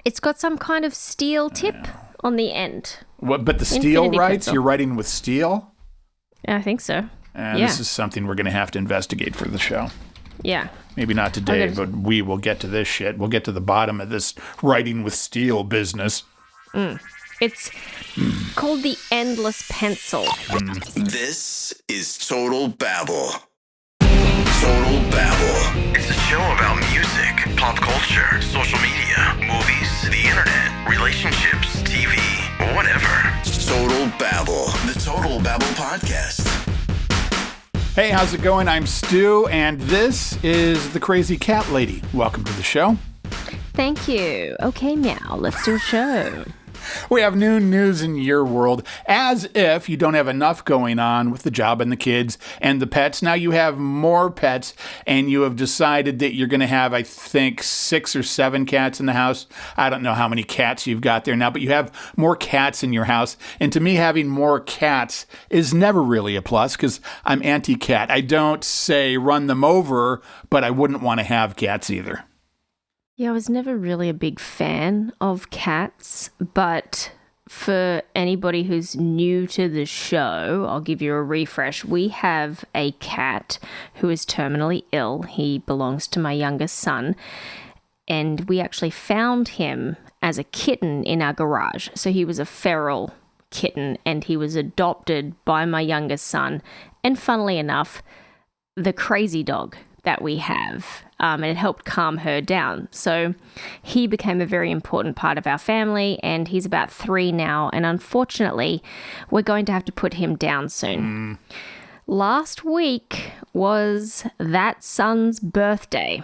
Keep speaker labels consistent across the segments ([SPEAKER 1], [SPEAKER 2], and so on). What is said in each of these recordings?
[SPEAKER 1] It's got some kind of steel tip on the end.
[SPEAKER 2] What? But the steel
[SPEAKER 1] Infinity
[SPEAKER 2] writes?
[SPEAKER 1] pencil.
[SPEAKER 2] You're writing with steel?
[SPEAKER 1] I think so.
[SPEAKER 2] This is something we're going to have to investigate for the show.
[SPEAKER 1] Yeah.
[SPEAKER 2] Maybe not today, but we will get to this shit. We'll get to the bottom of this writing with steel business.
[SPEAKER 1] It's called the Endless Pencil.
[SPEAKER 3] This is Total Babble. Total Babble. It's a show about music, pop culture, social media, movies, the internet, relationships, TV, whatever. Total Babble. The Total Babble Podcast.
[SPEAKER 2] Hey, how's it going? I'm Stu, and this is the Crazy Cat Lady. Welcome to the show.
[SPEAKER 1] Thank you. Okay, meow. Let's do a show.
[SPEAKER 2] We have new news in your world, as if you don't have enough going on with the job and the kids and the pets. Now you have more pets, and you have decided that you're going to have, I think, 6 or 7 cats in the house. I don't know how many cats you've got there now, but you have more cats in your house. And to me, having more cats is never really a plus, because I'm anti-cat. I don't say run them over, but I wouldn't want to have cats either.
[SPEAKER 1] Yeah, I was never really a big fan of cats, but for anybody who's new to the show, I'll give you a refresh. We have a cat who is terminally ill. He belongs to my youngest son, and we actually found him as a kitten in our garage. So he was a feral kitten, and he was adopted by my youngest son, and funnily enough, the crazy dog that we have, and it helped calm her down. So he became a very important part of our family, and he's about 3 now, and unfortunately, we're going to have to put him down soon. Last week was that son's birthday,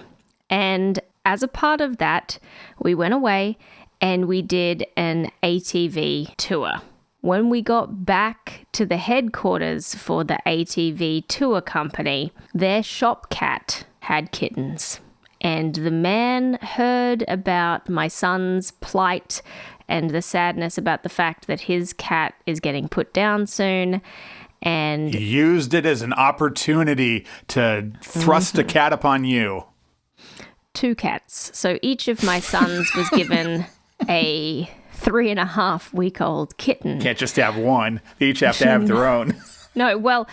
[SPEAKER 1] and as a part of that, we went away and we did an ATV tour. When we got back to the headquarters for the ATV tour company, their shop cat had kittens. And the man heard about my son's plight and the sadness about the fact that his cat is getting put down soon. And
[SPEAKER 2] He used it as an opportunity to thrust a cat upon you.
[SPEAKER 1] 2 cats. So each of my sons was given a 3.5-week-old kitten.
[SPEAKER 2] Can't just have one. They each have to have their own.
[SPEAKER 1] No, well,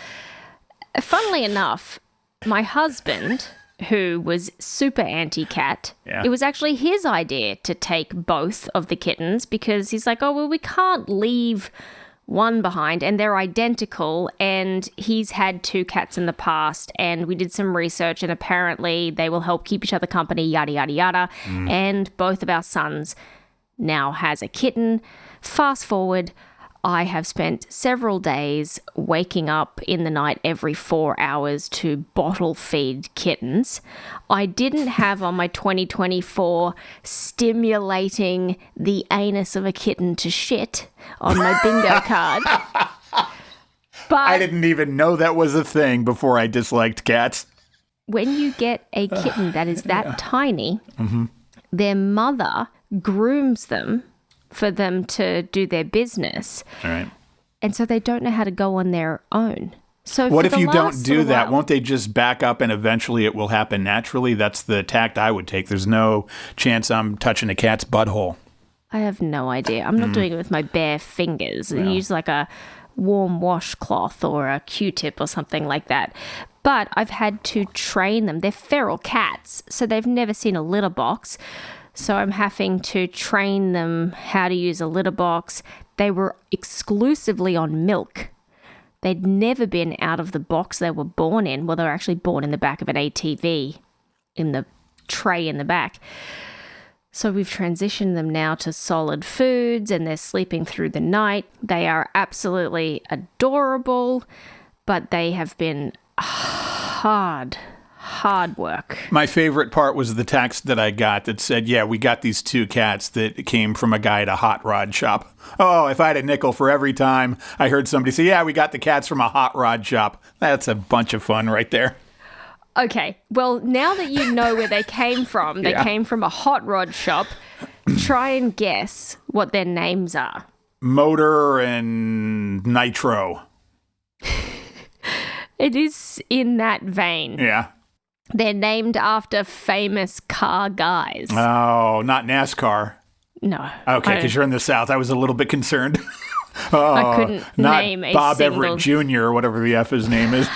[SPEAKER 1] funnily enough, my husband, who was super anti-cat, it was actually his idea to take both of the kittens because he's like, oh, well, we can't leave one behind, and they're identical, and he's had 2 cats in the past, and we did some research, and apparently they will help keep each other company, yada, yada, yada, and both of our sons now has a kitten. Fast forward, I have spent several days waking up in the night every 4 hours to bottle feed kittens. I didn't have on my 2024 stimulating the anus of a kitten to shit on my bingo card. But
[SPEAKER 2] I didn't even know that was a thing before I disliked cats.
[SPEAKER 1] when you get a kitten that is that tiny, their mother grooms them for them to do their business.
[SPEAKER 2] All right.
[SPEAKER 1] And so they don't know how to go on their own. So
[SPEAKER 2] What
[SPEAKER 1] for
[SPEAKER 2] if
[SPEAKER 1] the
[SPEAKER 2] you don't
[SPEAKER 1] last
[SPEAKER 2] do
[SPEAKER 1] little
[SPEAKER 2] that?
[SPEAKER 1] while-
[SPEAKER 2] Won't they just back up and eventually it will happen naturally? That's the tact I would take. There's no chance I'm touching a cat's butthole.
[SPEAKER 1] I have no idea. I'm not doing it with my bare fingers. I use like a warm washcloth or a Q-tip or something like that. But I've had to train them. They're feral cats, so they've never seen a litter box. So I'm having to train them how to use a litter box. They were exclusively on milk. They'd never been out of the box they were born in. Well, they were actually born in the back of an ATV, in the tray in the back. So we've transitioned them now to solid foods, and they're sleeping through the night. They are absolutely adorable, but they have been hard work.
[SPEAKER 2] My favorite part was the text that I got that said, yeah, we got these 2 cats that came from a guy at a hot rod shop. Oh, if I had a nickel for every time I heard somebody say, yeah, we got the cats from a hot rod shop. That's a bunch of fun right there.
[SPEAKER 1] Okay, well, now that you know where they came from, they came from a hot rod shop. Try and guess what their names are.
[SPEAKER 2] Motor and Nitro.
[SPEAKER 1] It is in that vein.
[SPEAKER 2] Yeah.
[SPEAKER 1] They're named after famous car guys.
[SPEAKER 2] Oh, not NASCAR.
[SPEAKER 1] No.
[SPEAKER 2] Okay,
[SPEAKER 1] I
[SPEAKER 2] because you're in the South. I was a little bit concerned.
[SPEAKER 1] I couldn't
[SPEAKER 2] Not
[SPEAKER 1] name a
[SPEAKER 2] Bob
[SPEAKER 1] single...
[SPEAKER 2] Everett Jr. or whatever the F his name is.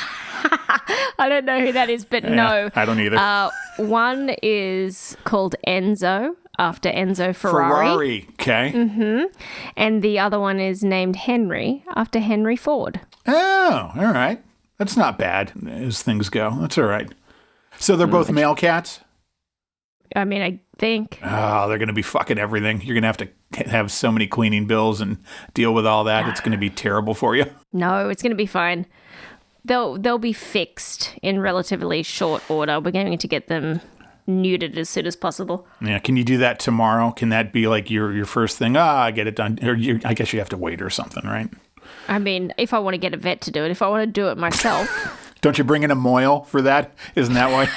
[SPEAKER 1] I don't know who that is, but no.
[SPEAKER 2] I don't either.
[SPEAKER 1] One is called Enzo, after Enzo Ferrari.
[SPEAKER 2] Okay.
[SPEAKER 1] And the other one is named Henry, after Henry Ford.
[SPEAKER 2] Oh, all right. That's not bad as things go. That's all right. So they're both male cats?
[SPEAKER 1] I mean, I think.
[SPEAKER 2] Oh, they're going to be fucking everything. You're going to have to have so many cleaning bills and deal with all that. It's going to be terrible for you.
[SPEAKER 1] No, it's going to be fine. They'll be fixed in relatively short order. We're going to get them neutered as soon as possible.
[SPEAKER 2] Yeah, can you do that tomorrow? Can that be like your first thing? Get it done. Or I guess you have to wait or something, right?
[SPEAKER 1] I mean, if I want to get a vet to do it, if I want to do it myself.
[SPEAKER 2] Don't you bring in a moil for that? Isn't that why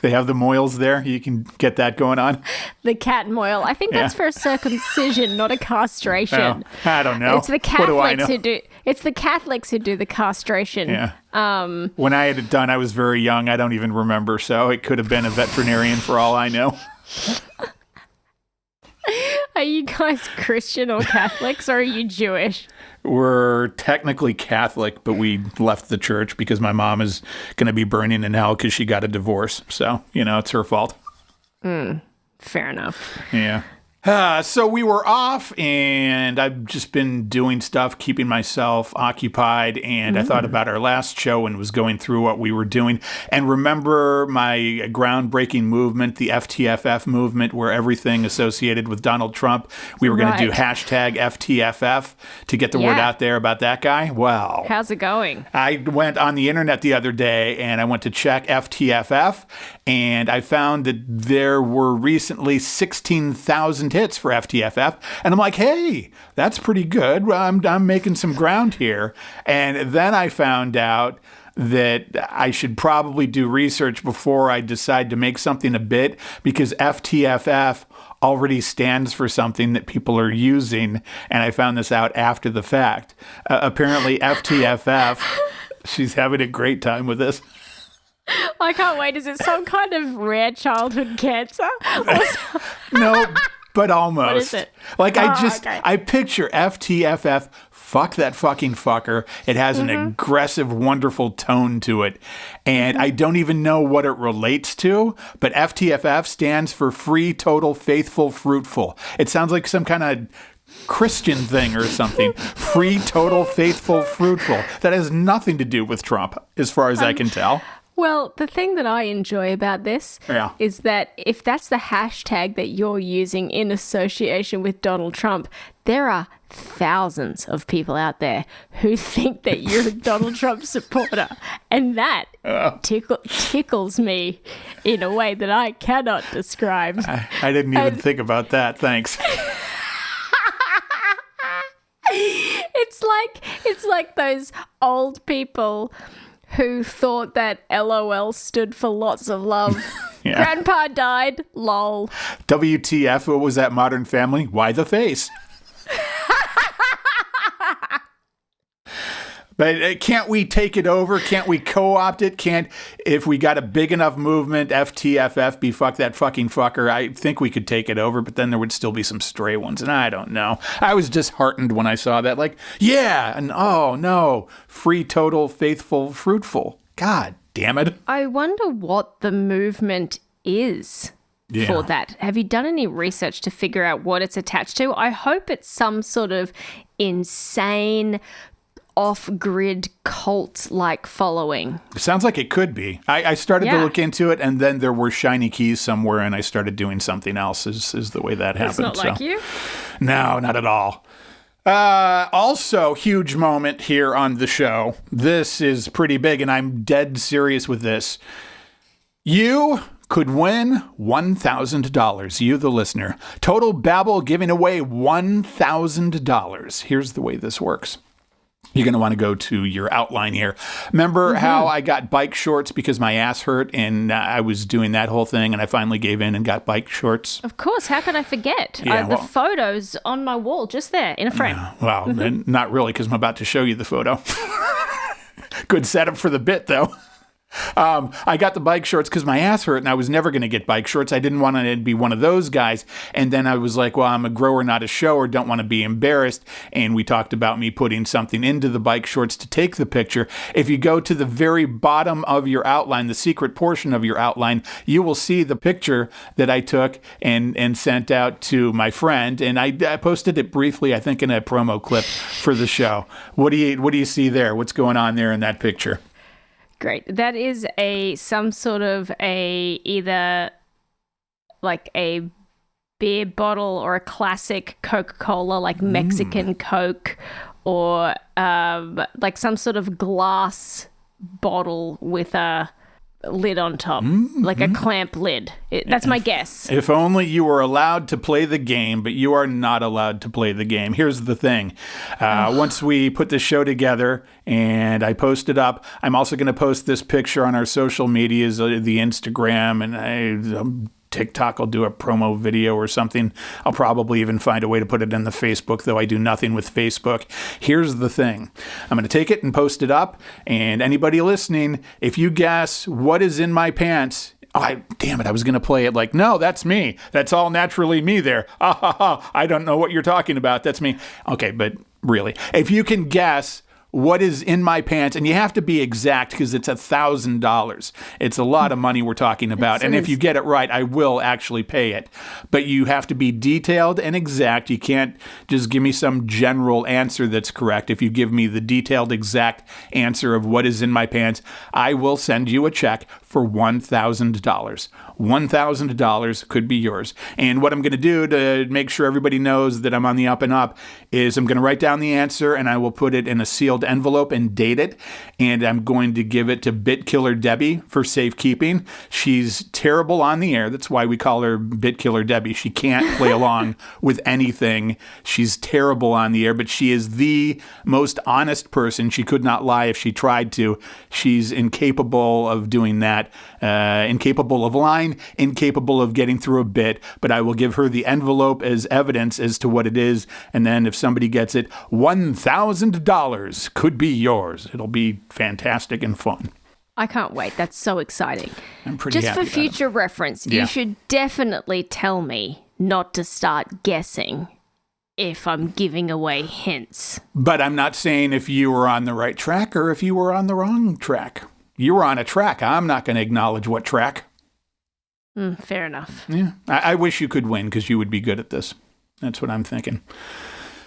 [SPEAKER 2] they have the moils there? You can get that going on.
[SPEAKER 1] The cat moil. I think that's for a circumcision, not a castration.
[SPEAKER 2] Oh, I don't know.
[SPEAKER 1] It's the Catholics who do. It's the Catholics who do the castration.
[SPEAKER 2] Yeah. When I had it done, I was very young. I don't even remember, so it could have been a veterinarian for all I know.
[SPEAKER 1] Are you guys Christian or Catholics, or are you Jewish?
[SPEAKER 2] We're technically Catholic, but we left the church because my mom is going to be burning in hell because she got a divorce. So, it's her fault.
[SPEAKER 1] Fair enough.
[SPEAKER 2] Yeah. So we were off, and I've just been doing stuff, keeping myself occupied, and I thought about our last show and was going through what we were doing. And remember my groundbreaking movement, the FTFF movement, where everything associated with Donald Trump, we were going to do hashtag FTFF to get the word out there about that guy. Well,
[SPEAKER 1] how's it going?
[SPEAKER 2] I went on the internet the other day, and I went to check FTFF, and I found that there were recently 16,000 hits for FTFF, and I'm like, hey, that's pretty good. I'm making some ground here. And then I found out that I should probably do research before I decide to make something a bit, because FTFF already stands for something that people are using, and I found this out after the fact. Apparently FTFF, she's having a great time with this.
[SPEAKER 1] I can't wait. Is it some kind of rare childhood cancer?
[SPEAKER 2] No, but almost.
[SPEAKER 1] What is it?
[SPEAKER 2] Like, I picture FTFF, fuck that fucking fucker. It has an aggressive, wonderful tone to it. And I don't even know what it relates to, but FTFF stands for Free, Total, Faithful, Fruitful. It sounds like some kind of Christian thing or something. Free, total, faithful, fruitful. That has nothing to do with Trump, as far as I can tell.
[SPEAKER 1] Well, the thing that I enjoy about this is that if that's the hashtag that you're using in association with Donald Trump, there are thousands of people out there who think that you're a Donald Trump supporter. And that tickles me in a way that I cannot describe.
[SPEAKER 2] I didn't even think about that. Thanks.
[SPEAKER 1] It's like those old people who thought that LOL stood for lots of love. Grandpa died, lol.
[SPEAKER 2] WTF, what was that, Modern Family? Why the face? But can't we take it over? Can't we co-opt it? If we got a big enough movement, FTFF, be fuck that fucking fucker, I think we could take it over, but then there would still be some stray ones, and I don't know. I was disheartened when I saw that, like, yeah, and oh no, free, total, faithful, fruitful. God damn it.
[SPEAKER 1] I wonder what the movement is for that. Have you done any research to figure out what it's attached to? I hope it's some sort of insane off-grid cult-like following.
[SPEAKER 2] It sounds like it could be. I started to look into it, and then there were shiny keys somewhere, and I started doing something else, is the way that happened.
[SPEAKER 1] It's not like you?
[SPEAKER 2] No, not at all. Also, huge moment here on the show. This is pretty big, and I'm dead serious with this. You could win $1,000. You, the listener. Total Babble giving away $1,000. Here's the way this works. You're going to want to go to your outline here. Remember how I got bike shorts because my ass hurt and I was doing that whole thing and I finally gave in and got bike shorts?
[SPEAKER 1] Of course. How could I forget? The photo's on my wall just there in a frame.
[SPEAKER 2] Well, not really, because I'm about to show you the photo. Good setup for the bit, though. I got the bike shorts because my ass hurt and I was never going to get bike shorts. I didn't want to be one of those guys. And then I was like, well, I'm a grower, not a shower. Don't want to be embarrassed. And we talked about me putting something into the bike shorts to take the picture. If you go to the very bottom of your outline, the secret portion of your outline, you will see the picture that I took and sent out to my friend. And I posted it briefly, I think, in a promo clip for the show. What do you see there? What's going on there in that picture?
[SPEAKER 1] Great. That is some sort of either like a beer bottle or a classic Coca-Cola, like Mexican Coke, or like some sort of glass bottle with a lid on top, like a clamp lid. That's my guess.
[SPEAKER 2] If only you were allowed to play the game, but you are not allowed to play the game. Here's the thing. Once we put this show together and I post it up, I'm also going to post this picture on our social medias, the Instagram, and TikTok. I'll do a promo video or something. I'll probably even find a way to put it in the Facebook, though I do nothing with Facebook. Here's the thing. I'm going to take it and post it up. And anybody listening, if you guess what is in my pants, damn it, I was going to play it like, no, that's me. That's all naturally me there. I don't know what you're talking about. That's me. Okay, but really, if you can guess what is in my pants, and you have to be exact because it's $1,000. It's a lot of money we're talking about. And if you get it right, I will actually pay it. But you have to be detailed and exact. You can't just give me some general answer that's correct. If you give me the detailed, exact answer of what is in my pants, I will send you a check for $1,000. $1,000 could be yours. And what I'm going to do to make sure everybody knows that I'm on the up and up is I'm going to write down the answer and I will put it in a sealed envelope and date it. And I'm going to give it to Bit Killer Debbie for safekeeping. She's terrible on the air. That's why we call her Bit Killer Debbie. She can't play along with anything. She's terrible on the air, but she is the most honest person. She could not lie if she tried to. She's incapable of doing that, incapable of lying, incapable of getting through a bit, but I will give her the envelope as evidence as to what it is, and then if somebody gets it, $1,000 could be yours. It'll be fantastic and fun.
[SPEAKER 1] I can't wait. That's so exciting.
[SPEAKER 2] I'm pretty
[SPEAKER 1] Just
[SPEAKER 2] happy
[SPEAKER 1] for future reference, you should definitely tell me not to start guessing if I'm giving away hints.
[SPEAKER 2] But I'm not saying if you were on the right track or if you were on the wrong track. You were on a track. I'm not going to acknowledge what track.
[SPEAKER 1] Fair enough.
[SPEAKER 2] Yeah, I wish you could win because you would be good at this. That's what I'm thinking.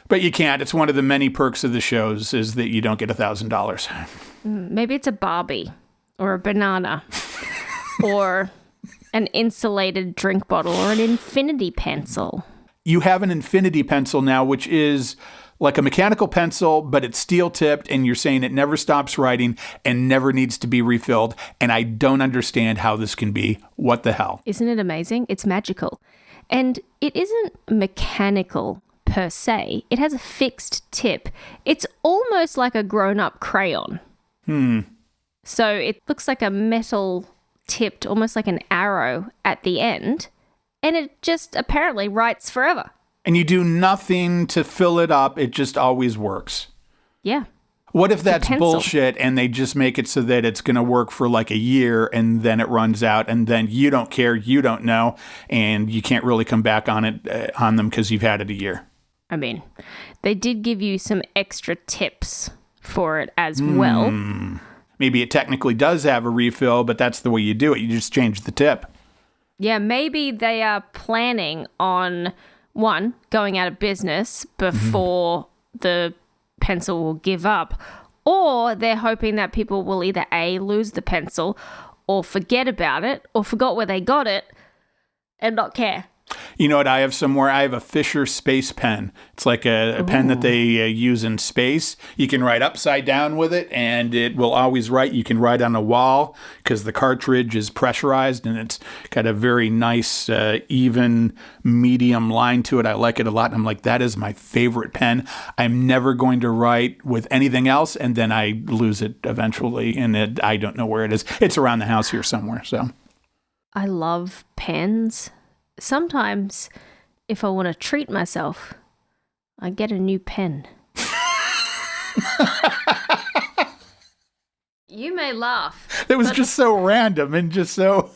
[SPEAKER 2] But you can't. It's one of the many perks of the shows is that you don't get $1,000.
[SPEAKER 1] Maybe it's a Barbie or a banana or an insulated drink bottle or an infinity pencil.
[SPEAKER 2] You have an infinity pencil now, which is like a mechanical pencil, but it's steel tipped, and you're saying it never stops writing and never needs to be refilled. And I don't understand how this can be. What the hell?
[SPEAKER 1] Isn't it amazing? It's magical. And it isn't mechanical per se. It has a fixed tip. It's almost like a grown-up crayon. So it looks like a metal tipped, almost like an arrow at the end. And it just apparently writes forever.
[SPEAKER 2] And you do nothing to fill it up. It just always works.
[SPEAKER 1] Yeah.
[SPEAKER 2] What if that's bullshit and they just make it so that it's going to work for like a year and then it runs out and then you don't care, you don't know, and you can't really come back on it on them because you've had it a year?
[SPEAKER 1] I mean, they did give you some extra tips for it as well.
[SPEAKER 2] Maybe it technically does have a refill, but that's the way you do it. You just change the tip.
[SPEAKER 1] Yeah, maybe they are planning on, one, going out of business before the pencil will give up, or they're hoping that people will either A, lose the pencil, or forget about it, or forgot where they got it, and not care.
[SPEAKER 2] You know what I have somewhere? I have a Fisher Space Pen. It's like a pen that they use in space. You can write upside down with it, and it will always write. You can write on a wall because the cartridge is pressurized, and it's got a very nice, even, medium line to it. I like it a lot. And I'm like, that is my favorite pen. I'm never going to write with anything else, and then I lose it eventually, and I don't know where it is. It's around the house here somewhere. So
[SPEAKER 1] I love pens. Sometimes, if I want to treat myself, I get a new pen. You may laugh.
[SPEAKER 2] That was just so random and just so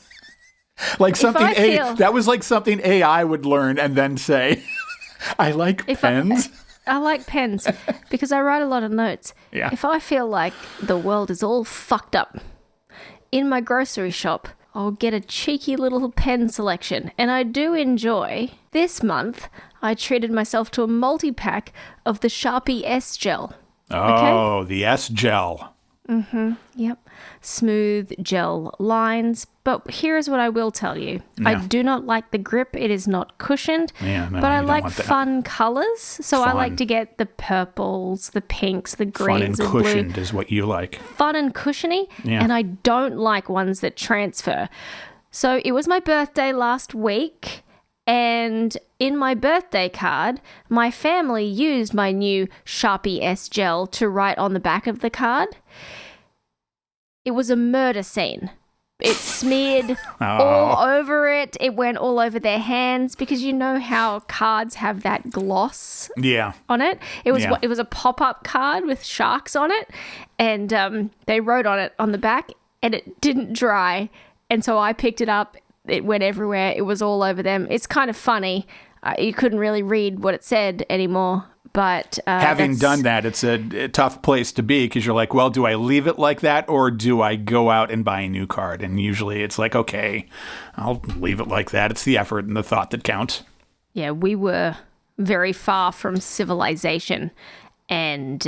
[SPEAKER 2] like something that was like something AI would learn and then say, I like pens.
[SPEAKER 1] I like pens because I write a lot of notes.
[SPEAKER 2] Yeah.
[SPEAKER 1] If I feel like the world is all fucked up in my grocery shop, I'll get a cheeky little pen selection. And I do enjoy. This month, I treated myself to a multi-pack of the Sharpie S Gel.
[SPEAKER 2] Oh, the S Gel.
[SPEAKER 1] Yep. Smooth gel lines. But here's what I will tell you.
[SPEAKER 2] Yeah.
[SPEAKER 1] I do not like the grip. It is not cushioned.
[SPEAKER 2] Yeah, no,
[SPEAKER 1] but I
[SPEAKER 2] you don't
[SPEAKER 1] like
[SPEAKER 2] want that.
[SPEAKER 1] fun colors. So I
[SPEAKER 2] Fun.
[SPEAKER 1] like to get the purples, the pinks, the
[SPEAKER 2] Fun
[SPEAKER 1] greens,
[SPEAKER 2] and
[SPEAKER 1] the blue.
[SPEAKER 2] cushioned is what you like.
[SPEAKER 1] Fun and cushiony.
[SPEAKER 2] Yeah.
[SPEAKER 1] And I don't like ones that transfer. So it was my birthday last week. And in my birthday card, my family used my new Sharpie S Gel to write on the back of the card. It was a murder scene. It smeared all over it. It went all over their hands because you know how cards have that gloss
[SPEAKER 2] Yeah.
[SPEAKER 1] on it. It was
[SPEAKER 2] Yeah.
[SPEAKER 1] it was a pop-up card with sharks on it, and they wrote on it on the back, and it didn't dry. And so I picked it up. It went everywhere. It was all over them. It's kind of funny. You couldn't really read what it said anymore. But
[SPEAKER 2] Having done that, it's a tough place to be because you're like, well, do I leave it like that or do I go out and buy a new card? And usually it's like, okay, I'll leave it like that. It's the effort and the thought that counts.
[SPEAKER 1] Yeah, we were very far from civilization. And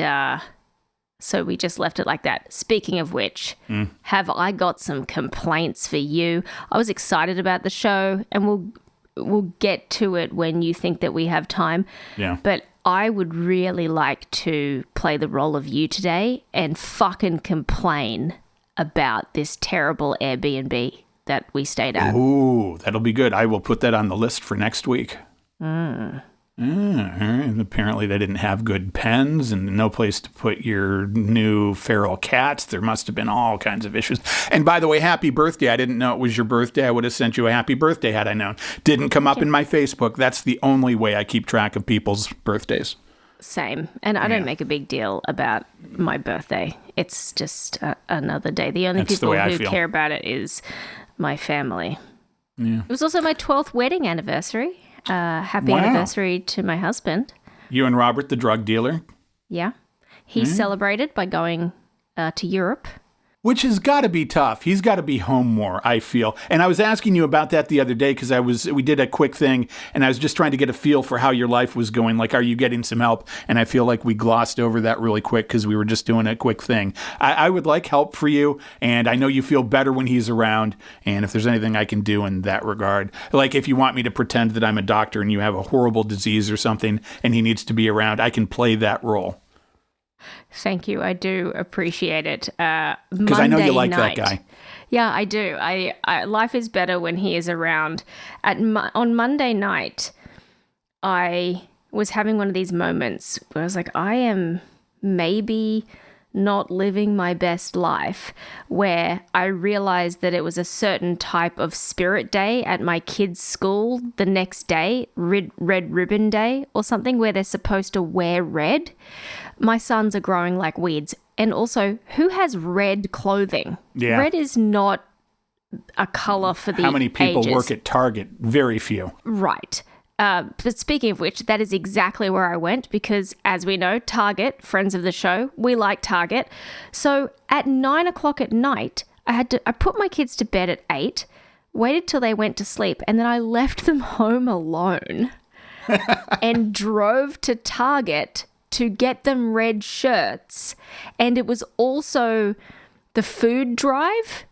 [SPEAKER 1] so we just left it like that. Speaking of which, have I got some complaints for you? I was excited about the show, and we'll get to it when you think that we have time.
[SPEAKER 2] Yeah.
[SPEAKER 1] But I would really like to play the role of you today and fucking complain about this terrible Airbnb that we stayed at.
[SPEAKER 2] Ooh, that'll be good. I will put that on the list for next week. And apparently they didn't have good pens and no place to put your new feral cats. There must have been all kinds of issues. And by the way, happy birthday. I didn't know it was your birthday. I would have sent you a happy birthday had I known. Didn't come up in my Facebook. That's the only way I keep track of people's birthdays.
[SPEAKER 1] Same. And I don't make a big deal about my birthday. It's just another day. The only
[SPEAKER 2] That's the
[SPEAKER 1] people
[SPEAKER 2] way I
[SPEAKER 1] who
[SPEAKER 2] feel.
[SPEAKER 1] care about it is my family.
[SPEAKER 2] Yeah.
[SPEAKER 1] It was also my 12th wedding anniversary. Happy
[SPEAKER 2] Wow.
[SPEAKER 1] anniversary to my husband.
[SPEAKER 2] You and Robert, the drug dealer?
[SPEAKER 1] Yeah. He celebrated by going to Europe.
[SPEAKER 2] Which has got to be tough. He's got to be home more, I feel. And I was asking you about that the other day because we did a quick thing and I was just trying to get a feel for how your life was going. Like, are you getting some help? And I feel like we glossed over that really quick because we were just doing a quick thing. I would like help for you, and I know you feel better when he's around. And if there's anything I can do in that regard, like if you want me to pretend that I'm a doctor and you have a horrible disease or something and he needs to be around, I can play that role.
[SPEAKER 1] Thank you. I do appreciate it.
[SPEAKER 2] Because I know you like that guy.
[SPEAKER 1] Yeah, I do. I life is better when he is around. On Monday night, I was having one of these moments where I was like, I am maybe not living my best life, where I realized that it was a certain type of spirit day at my kids' school the next day, red ribbon day or something, where they're supposed to wear red. My sons are growing like weeds. And also, who has red clothing?
[SPEAKER 2] Yeah.
[SPEAKER 1] Red is not a color for the
[SPEAKER 2] How many people
[SPEAKER 1] ages.
[SPEAKER 2] work at Target? Very few.
[SPEAKER 1] Right. But speaking of which, that is exactly where I went because, as we know, Target, friends of the show, we like Target. So at 9 o'clock at night, I put my kids to bed at 8, waited till they went to sleep, and then I left them home alone and drove to Target to get them red shirts. And it was also the food drive.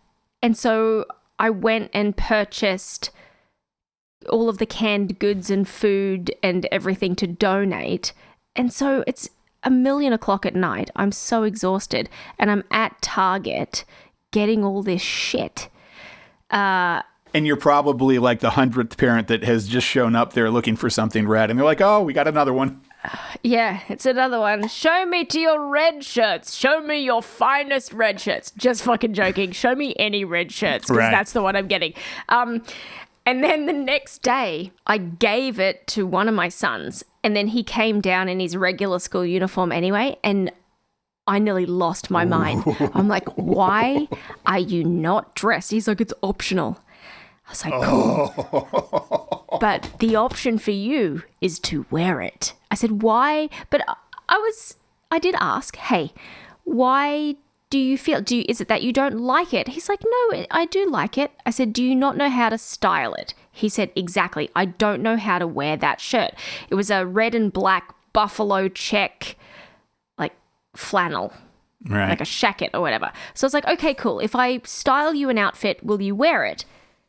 [SPEAKER 1] And so I went and purchased all of the canned goods and food and everything to donate. And so it's 1:00 at night. I'm so exhausted. And I'm at Target getting all this shit.
[SPEAKER 2] And you're probably like the 100th parent that has just shown up there looking for something red. And they're like, oh, we got another one.
[SPEAKER 1] Yeah, it's another one. Show me to your red shirts. Show me your finest red shirts. Just fucking joking. Show me any red shirts because
[SPEAKER 2] Right.
[SPEAKER 1] that's the one I'm getting. And then the next day, I gave it to one of my sons. And then he came down in his regular school uniform anyway. And I nearly lost my mind. I'm like, why are you not dressed? He's like, it's optional. I was like, cool. But the option for you is to wear it. I said, why? But I did ask, hey, why do you feel, is it that you don't like it? He's like, no, I do like it. I said, do you not know how to style it? He said, exactly. I don't know how to wear that shirt. It was a red and black buffalo check, like flannel,
[SPEAKER 2] Right.
[SPEAKER 1] like a shacket or whatever. So I was like, okay, cool. If I style you an outfit, will you wear it?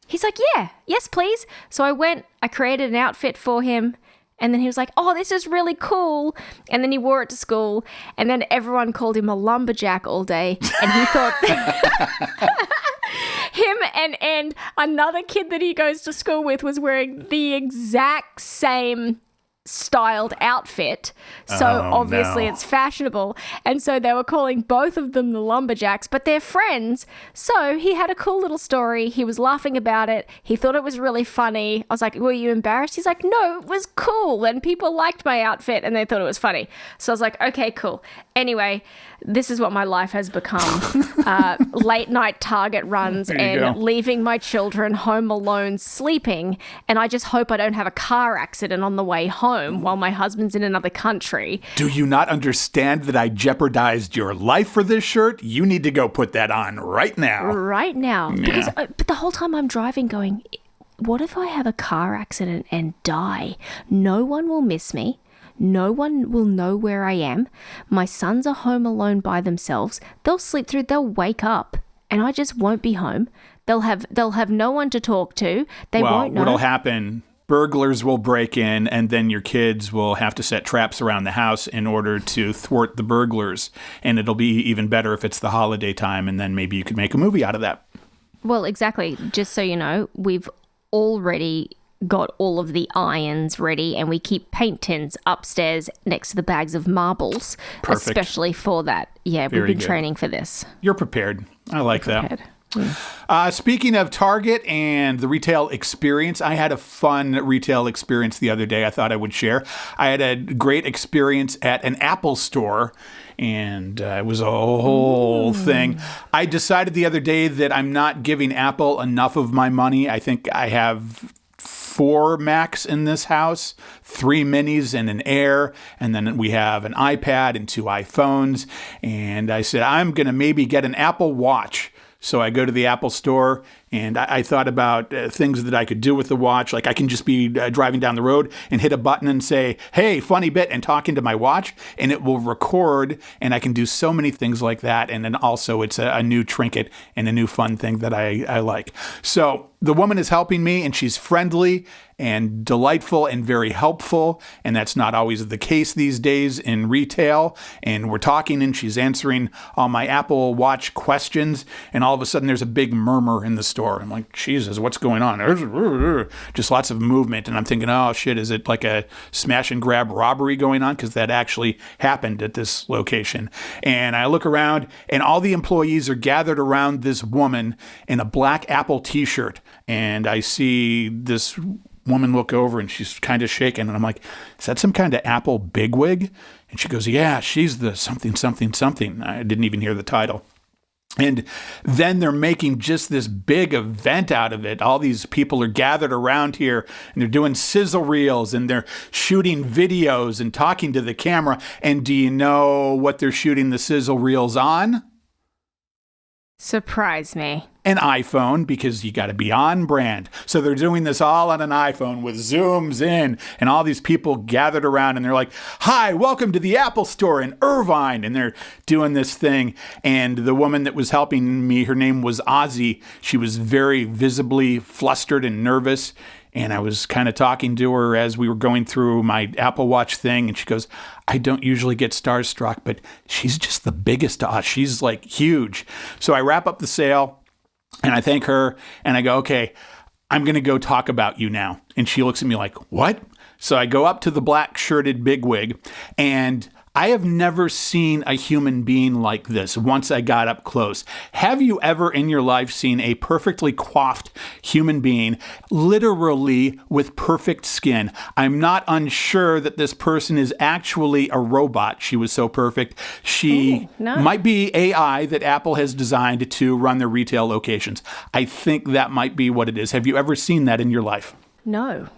[SPEAKER 1] He's like, yeah, yes, please. So I created an outfit for him. And then he was like, oh, this is really cool. And then he wore it to school. And then everyone called him a lumberjack all day. And he thought him and another kid that he goes to school with was wearing the exact same styled outfit. So obviously it's fashionable. And so they were calling both of them the lumberjacks, but they're friends. So he had a cool little story. He was laughing about it. He thought it was really funny. I was like, were you embarrassed? He's like, no, it was cool. And people liked my outfit and they thought it was funny. So I was like, okay, cool. Anyway, this is what my life has become. Late night Target runs and leaving my children home alone sleeping. And I just hope I don't have a car accident on the way home while my husband's in another country.
[SPEAKER 2] Do you not understand that I jeopardized your life for this shirt? You need to go put that on right now.
[SPEAKER 1] Right now.
[SPEAKER 2] Yeah.
[SPEAKER 1] Because, but the whole time I'm driving going, what if I have a car accident and die? No one will miss me. No one will know where I am. My sons are home alone by themselves. They'll sleep through, they'll wake up, and I just won't be home. They'll have no one to talk to. They won't know.
[SPEAKER 2] What'll happen, burglars will break in, and then your kids will have to set traps around the house in order to thwart the burglars. And it'll be even better if it's the holiday time, and then maybe you could make a movie out of that.
[SPEAKER 1] Well, exactly. Just so you know, we've already got all of the irons ready, and we keep paint tins upstairs next to the bags of marbles.
[SPEAKER 2] Perfect.
[SPEAKER 1] Especially for that. Yeah,
[SPEAKER 2] Very
[SPEAKER 1] we've been
[SPEAKER 2] good.
[SPEAKER 1] training for this.
[SPEAKER 2] You're prepared. I like that.
[SPEAKER 1] Prepared.
[SPEAKER 2] Speaking of Target and the retail experience, I had a fun retail experience the other day I thought I would share. I had a great experience at an Apple store, and it was a whole thing. I decided the other day that I'm not giving Apple enough of my money. I think I have 4 Macs in this house, 3 minis and an Air, and then we have an iPad and 2 iPhones. And I said, I'm going to maybe get an Apple Watch. So I go to the Apple store, and I thought about things that I could do with the watch. Like I can just be driving down the road and hit a button and say, hey, funny bit, and talk into my watch, and it will record, and I can do so many things like that. And then also it's a new trinket and a new fun thing that I like. So the woman is helping me, and she's friendly and delightful and very helpful. And that's not always the case these days in retail. And we're talking, and she's answering all my Apple Watch questions. And all of a sudden there's a big murmur in the store. I'm like, Jesus, what's going on? Just lots of movement. And I'm thinking, oh shit, is it like a smash and grab robbery going on? Because that actually happened at this location. And I look around, and all the employees are gathered around this woman in a black Apple t-shirt. And I see this woman look over, and she's kind of shaking. And I'm like, is that some kind of Apple bigwig? And she goes, yeah, she's the something, something, something. I didn't even hear the title. And then they're making just this big event out of it. All these people are gathered around here, and they're doing sizzle reels, and they're shooting videos and talking to the camera. And do you know what they're shooting the sizzle reels on?
[SPEAKER 1] Surprise me.
[SPEAKER 2] An iPhone, because you got to be on brand. So they're doing this all on an iPhone with zooms in, and all these people gathered around, and they're like, hi, welcome to the Apple store in Irvine. And they're doing this thing. And the woman that was helping me, her name was Ozzy. She was very visibly flustered and nervous. And I was kind of talking to her as we were going through my Apple Watch thing. And she goes, I don't usually get starstruck, but she's just the biggest to us. She's like huge. So I wrap up the sale, and I thank her, and I go, okay, I'm going to go talk about you now. And she looks at me like, what? So I go up to the black shirted bigwig, and I have never seen a human being like this once I got up close. Have you ever in your life seen a perfectly coiffed human being, literally with perfect skin? I'm not unsure that this person is actually a robot. She was so perfect. She might be AI that Apple has designed to run their retail locations. I think that might be what it is. Have you ever seen that in your life?
[SPEAKER 1] No,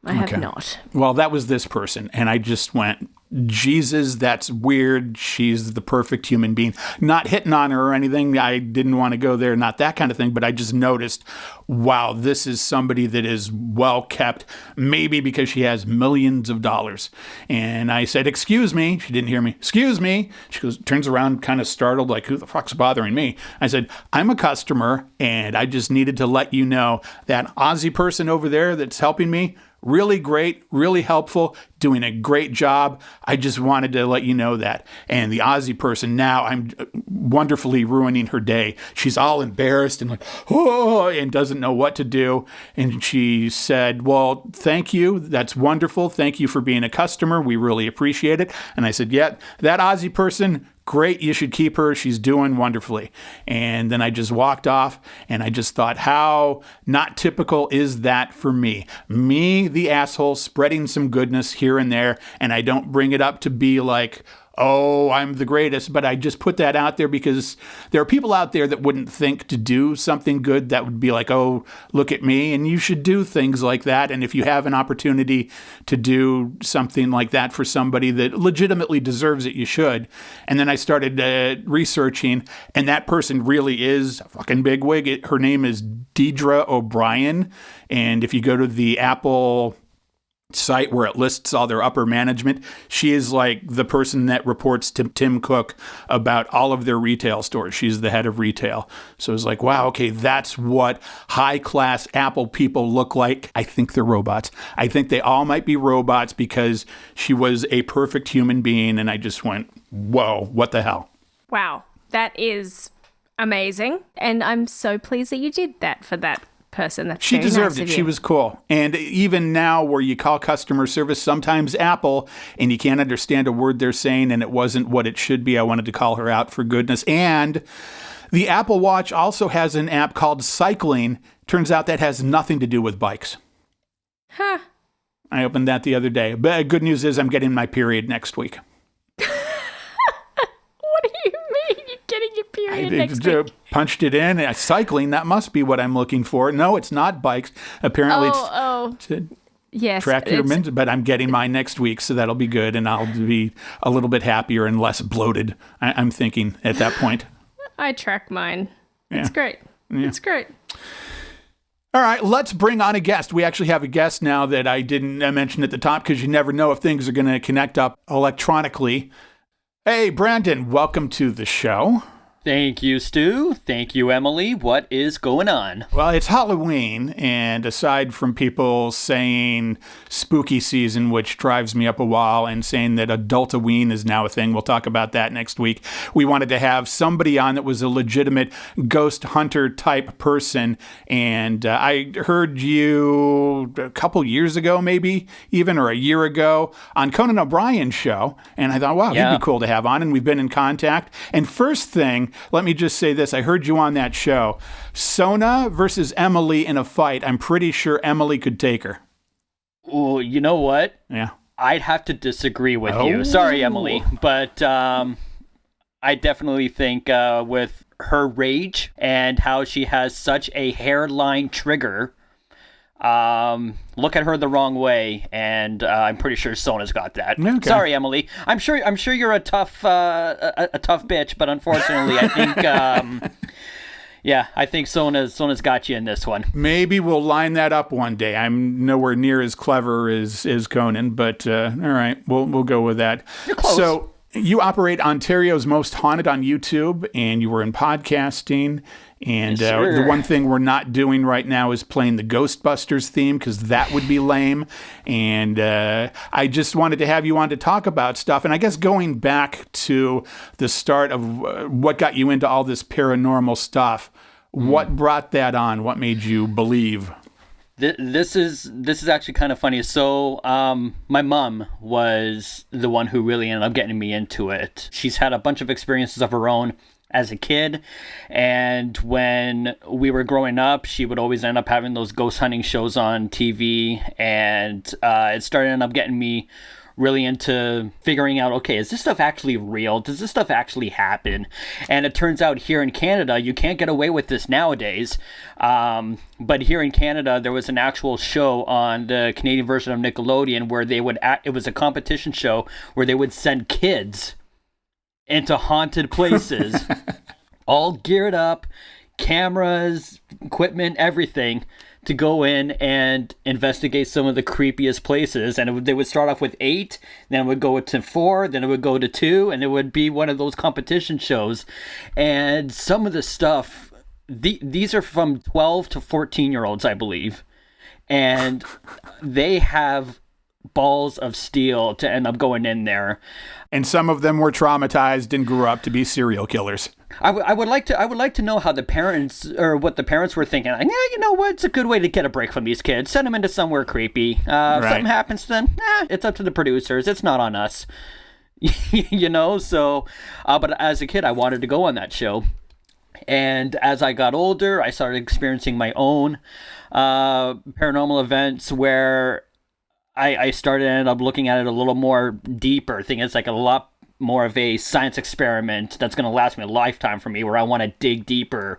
[SPEAKER 1] I have not.
[SPEAKER 2] Well, that was this person, and I just went, Jesus, that's weird. She's the perfect human being. Not hitting on her or anything. I didn't want to go there, not that kind of thing, but I just noticed, wow, this is somebody that is well kept, maybe because she has millions of dollars. And I said, excuse me. She didn't hear me. Excuse me. She goes, turns around kind of startled, like, who the fuck's bothering me? I said, I'm a customer, and I just needed to let you know that Aussie person over there that's helping me, really great, really helpful, doing a great job. I just wanted to let you know that. And the Aussie person, now I'm wonderfully ruining her day. She's all embarrassed and like, oh, and doesn't know what to do. And she said, well, thank you. That's wonderful. Thank you for being a customer. We really appreciate it. And I said, yeah, that Aussie person, great, you should keep her. She's doing wonderfully. And then I just walked off, and I just thought, how not typical is that for me? Me, the asshole, spreading some goodness here and there, and I don't bring it up to be like, oh, I'm the greatest, but I just put that out there because there are people out there that wouldn't think to do something good that would be like, oh, look at me, and you should do things like that. And if you have an opportunity to do something like that for somebody that legitimately deserves it, you should. And then I started researching, and that person really is a fucking bigwig. Her name is Deidre O'Brien, and if you go to the Apple site where it lists all their upper management, she is like the person that reports to Tim Cook about all of their retail stores. She's the head of retail. So it's like, wow, okay, that's what high-class Apple people look like. I think they're robots. I think they all might be robots because she was a perfect human being, and I just went, whoa, what the hell?
[SPEAKER 1] Wow, that is amazing. And I'm so pleased that you did that for that person. That's
[SPEAKER 2] she deserved
[SPEAKER 1] nice
[SPEAKER 2] it. She was cool. And even now where you call customer service, sometimes Apple, and you can't understand a word they're saying and it wasn't what it should be, I wanted to call her out for goodness. And the Apple Watch also has an app called Cycling. Turns out that has nothing to do with bikes.
[SPEAKER 1] Huh.
[SPEAKER 2] I opened that the other day. But good news is I'm getting my period next week.
[SPEAKER 1] What do you mean you're getting your period next week?
[SPEAKER 2] Punched it in. Cycling, that must be what I'm looking for. No, it's not bikes. Apparently it's
[SPEAKER 1] yes,
[SPEAKER 2] track your minutes, but I'm getting mine next week, so that'll be good, and I'll be a little bit happier and less bloated, I'm thinking, at that point.
[SPEAKER 1] I track mine.
[SPEAKER 2] Yeah.
[SPEAKER 1] It's great. Yeah. It's great.
[SPEAKER 2] All right, let's bring on a guest. We actually have a guest now that I didn't mention at the top because you never know if things are going to connect up electronically. Hey, Brandon, welcome to the show.
[SPEAKER 4] Thank you, Stu. Thank you, Emily. What is going on?
[SPEAKER 2] Well, it's Halloween, and aside from people saying spooky season, which drives me up a wall, and saying that adultoween is now a thing, we'll talk about that next week, we wanted to have somebody on that was a legitimate ghost hunter type person, and I heard you a couple years ago, maybe even, or a year ago, on Conan O'Brien's show, and I thought, wow, he'd be cool to have on, and we've been in contact. And first thing, let me just say this. I heard you on that show. Sona versus Emily in a fight. I'm pretty sure Emily could take her.
[SPEAKER 4] Well, you know what?
[SPEAKER 2] Yeah.
[SPEAKER 4] I'd have to disagree with you. Sorry, Emily. But I definitely think with her rage and how she has such a hairline trigger, look at her the wrong way, and I'm pretty sure Sona's got that. Okay. Sorry, Emily. I'm sure you're a tough bitch, but unfortunately, I think I think Sona's got you in this one.
[SPEAKER 2] Maybe we'll line that up one day. I'm nowhere near as clever as Conan, but all right, we'll go with that.
[SPEAKER 4] You're close.
[SPEAKER 2] So you operate Ontario's Most Haunted on YouTube, and you were in podcasting. And the one thing we're not doing right now is playing the Ghostbusters theme, because that would be lame. And I just wanted to have you on to talk about stuff. And I guess going back to the start of what got you into all this paranormal stuff, what brought that on? What made you believe?
[SPEAKER 4] This is actually kind of funny. So, my mom was the one who really ended up getting me into it. She's had a bunch of experiences of her own as a kid, and when we were growing up, she would always end up having those ghost hunting shows on TV, and it started ended up getting me really into figuring out, okay, is this stuff actually real? Does this stuff actually happen? And it turns out here in Canada, you can't get away with this nowadays. But here in Canada, there was an actual show on the Canadian version of Nickelodeon where they would it was a competition show where they would send kids into haunted places, all geared up, cameras, equipment, everything, to go in and investigate some of the creepiest places. And they would start off with 8, then it would go to 4, then it would go to 2, and it would be one of those competition shows. And some of the stuff, these are from 12 to 14-year-olds, I believe. And they have balls of steel to end up going in there.
[SPEAKER 2] And some of them were traumatized and grew up to be serial killers.
[SPEAKER 4] I would like to know how the parents, or what the parents were thinking. Like, yeah, you know what? It's a good way to get a break from these kids. Send them into somewhere creepy. If something happens to them, it's up to the producers. It's not on us. You know? So, but as a kid, I wanted to go on that show. And as I got older, I started experiencing my own paranormal events where I ended up looking at it a little more deeper, thinking it's like a lot more of a science experiment that's going to last me a lifetime for me, where I want to dig deeper,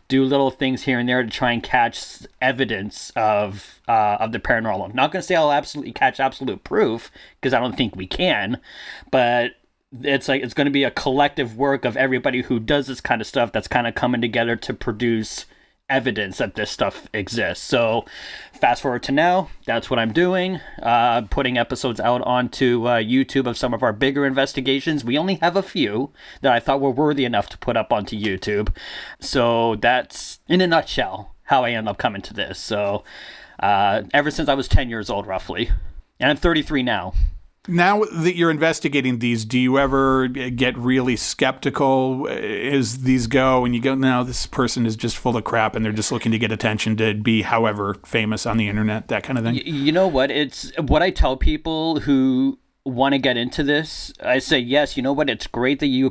[SPEAKER 4] do little things here and there to try and catch evidence of the paranormal. I'm not going to say I'll absolutely catch absolute proof, because I don't think we can, but it's going to be a collective work of everybody who does this kind of stuff that's kind of coming together to produce evidence that this stuff exists. So fast forward to now, that's what I'm doing, putting episodes out onto YouTube of some of our bigger investigations. We only have a few that I thought were worthy enough to put up onto YouTube. So that's, in a nutshell, how I ended up coming to this. So ever since I was 10 years old, roughly, and I'm 33 now.
[SPEAKER 2] Now that you're investigating these, do you ever get really skeptical as these go, and you go, no, this person is just full of crap and they're just looking to get attention to be however famous on the internet, that kind of thing?
[SPEAKER 4] You know what? It's what I tell people who want to get into this. I say, yes, you know what? It's great that you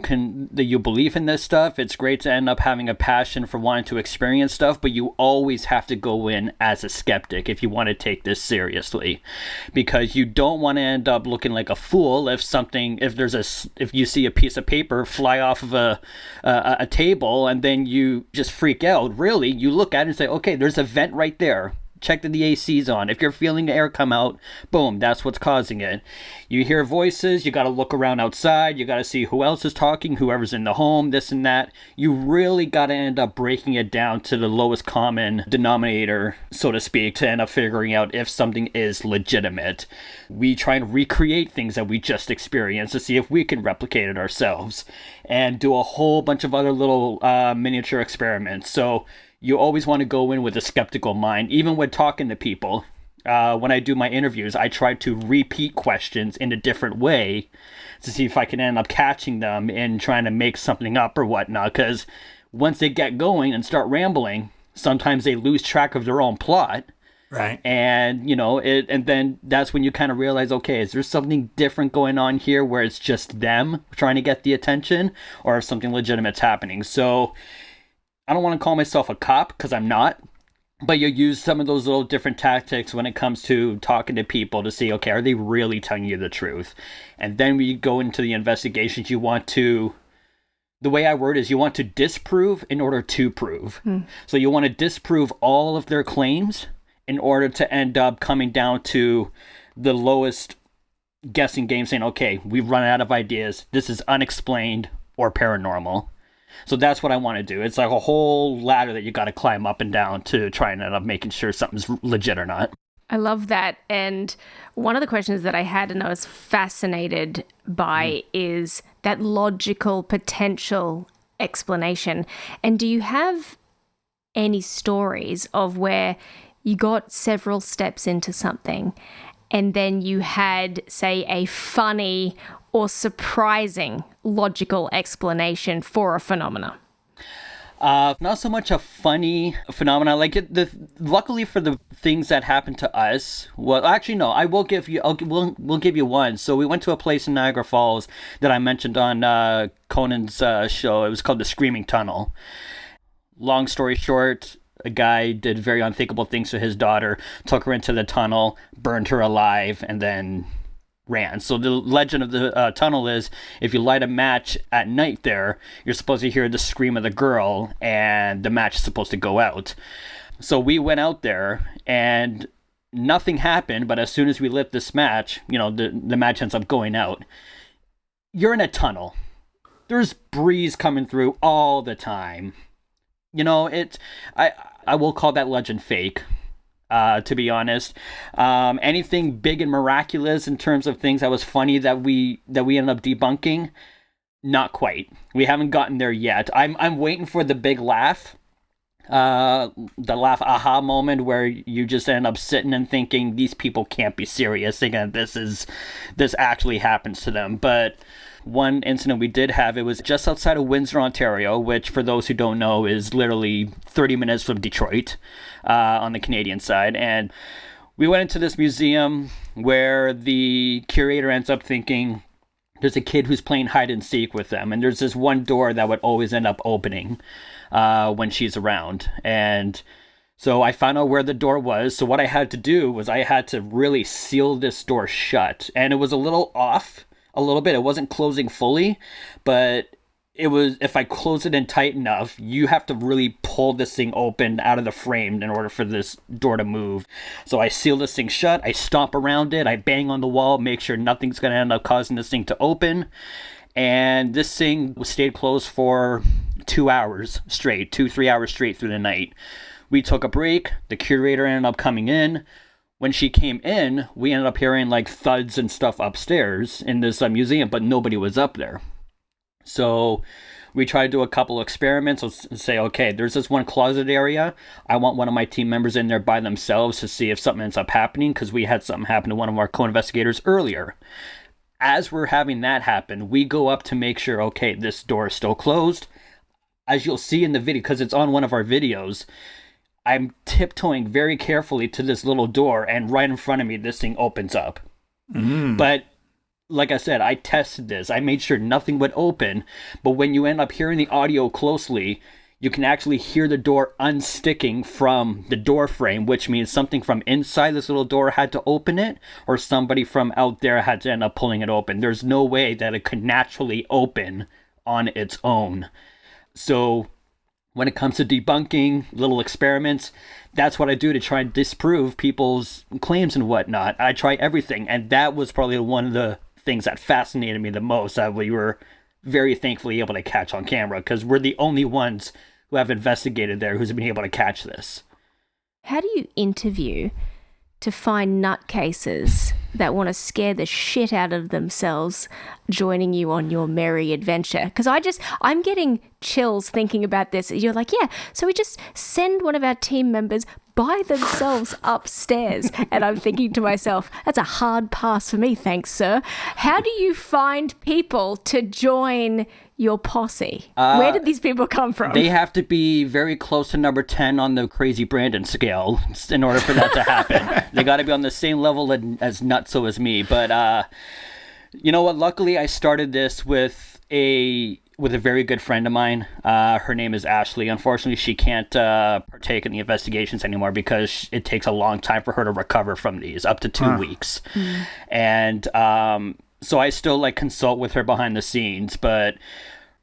[SPEAKER 4] believe in this stuff. It's great to end up having a passion for wanting to experience stuff, but you always have to go in as a skeptic if you want to take this seriously, because you don't want to end up looking like a fool if you see a piece of paper fly off of a table and then you just freak out. Really, you look at it and say, okay, there's a vent right there. Check that the AC's on. If you're feeling the air come out, boom, that's what's causing it. You hear voices, you got to look around outside, you got to see who else is talking, whoever's in the home, this and that. You really got to end up breaking it down to the lowest common denominator, so to speak, to end up figuring out if something is legitimate. We try and recreate things that we just experienced to see if we can replicate it ourselves, and do a whole bunch of other little miniature experiments. So you always want to go in with a skeptical mind, even when talking to people. When I do my interviews, I try to repeat questions in a different way to see if I can end up catching them and trying to make something up or whatnot. Because once they get going and start rambling, sometimes they lose track of their own plot.
[SPEAKER 2] Right.
[SPEAKER 4] And, and then that's when you kind of realize, okay, is there something different going on here where it's just them trying to get the attention, or if something legitimate's happening? So I don't want to call myself a cop, because I'm not, but you use some of those little different tactics when it comes to talking to people to see, okay, are they really telling you the truth? And then when you go into the investigations, the way I word is, you want to disprove in order to prove. So you want to disprove all of their claims in order to end up coming down to the lowest guessing game, saying, okay, we've run out of ideas. This is unexplained or paranormal. So that's what I want to do. It's like a whole ladder that you got to climb up and down to try and end up making sure something's legit or not.
[SPEAKER 1] I love that. And one of the questions that I had and I was fascinated by is that logical potential explanation. And do you have any stories of where you got several steps into something and then you had, say, a funny or surprising logical explanation for a phenomena?
[SPEAKER 4] Not so much a funny phenomenon. Like luckily for the things that happened to us. Well, actually, no. I will give you. We'll give you one. So we went to a place in Niagara Falls that I mentioned on Conan's show. It was called the Screaming Tunnel. Long story short, a guy did very unthinkable things to his daughter, took her into the tunnel, burned her alive, and then ran. So the legend of the tunnel is, if you light a match at night there, you're supposed to hear the scream of the girl, and the match is supposed to go out. So we went out there, and nothing happened, but as soon as we lit this match, the match ends up going out. You're in a tunnel. There's breeze coming through all the time. I will call that legend fake. To be honest, anything big and miraculous in terms of things that was funny that we ended up debunking, not quite. We haven't gotten there yet. I'm waiting for the big laugh, the laugh aha moment where you just end up sitting and thinking these people can't be serious, thinking that this actually happens to them. But one incident we did have, it was just outside of Windsor, Ontario, which for those who don't know is literally 30 minutes from Detroit, on the Canadian side. And we went into this museum where the curator ends up thinking there's a kid who's playing hide and seek with them. And there's this one door that would always end up opening when she's around. And so I found out where the door was. So what I had to do was I had to really seal this door shut. And it was a little off. A little bit. It wasn't closing fully, but it was, if I close it in tight enough, you have to really pull this thing open out of the frame in order for this door to move. So I seal this thing shut, I stomp around it, I bang on the wall, make sure nothing's going to end up causing this thing to open. And this thing stayed closed for 2 hours straight, 3 hours straight through the night. We took a break, the curator ended up coming in. When she came in, we ended up hearing like thuds and stuff upstairs in this museum, but nobody was up there. So we tried to do a couple experiments and say, okay, there's this one closet area. I want one of my team members in there by themselves to see if something ends up happening, because we had something happen to one of our co-investigators earlier. As we're having that happen, we go up to make sure, okay, this door is still closed. As you'll see in the video, because it's on one of our videos, I'm tiptoeing very carefully to this little door, and right in front of me, this thing opens up. But like I said, I tested this. I made sure nothing would open. But when you end up hearing the audio closely, you can actually hear the door unsticking from the door frame, which means something from inside this little door had to open it, or somebody from out there had to end up pulling it open. There's no way that it could naturally open on its own. So when it comes to debunking little experiments, that's what I do to try and disprove people's claims and whatnot. I try everything, and that was probably one of the things that fascinated me the most, that we were very thankfully able to catch on camera, because we're the only ones who have investigated there who's been able to catch this.
[SPEAKER 1] How do you interview to find nutcases that want to scare the shit out of themselves joining you on your merry adventure? Because I'm getting chills thinking about this. You're like, yeah, so we just send one of our team members by themselves upstairs. And I'm thinking to myself, that's a hard pass for me, thanks, sir. How do you find people to join your posse? Where did these people come from?
[SPEAKER 4] They have to be very close to number 10 on the Crazy Brandon scale in order for that to happen. They got to be on the same level as Nutso as me. But you know what? Luckily, I started this with a very good friend of mine. Her name is Ashley. Unfortunately, she can't partake in the investigations anymore because it takes a long time for her to recover from these, up to 2 weeks. And so I still consult with her behind the scenes, but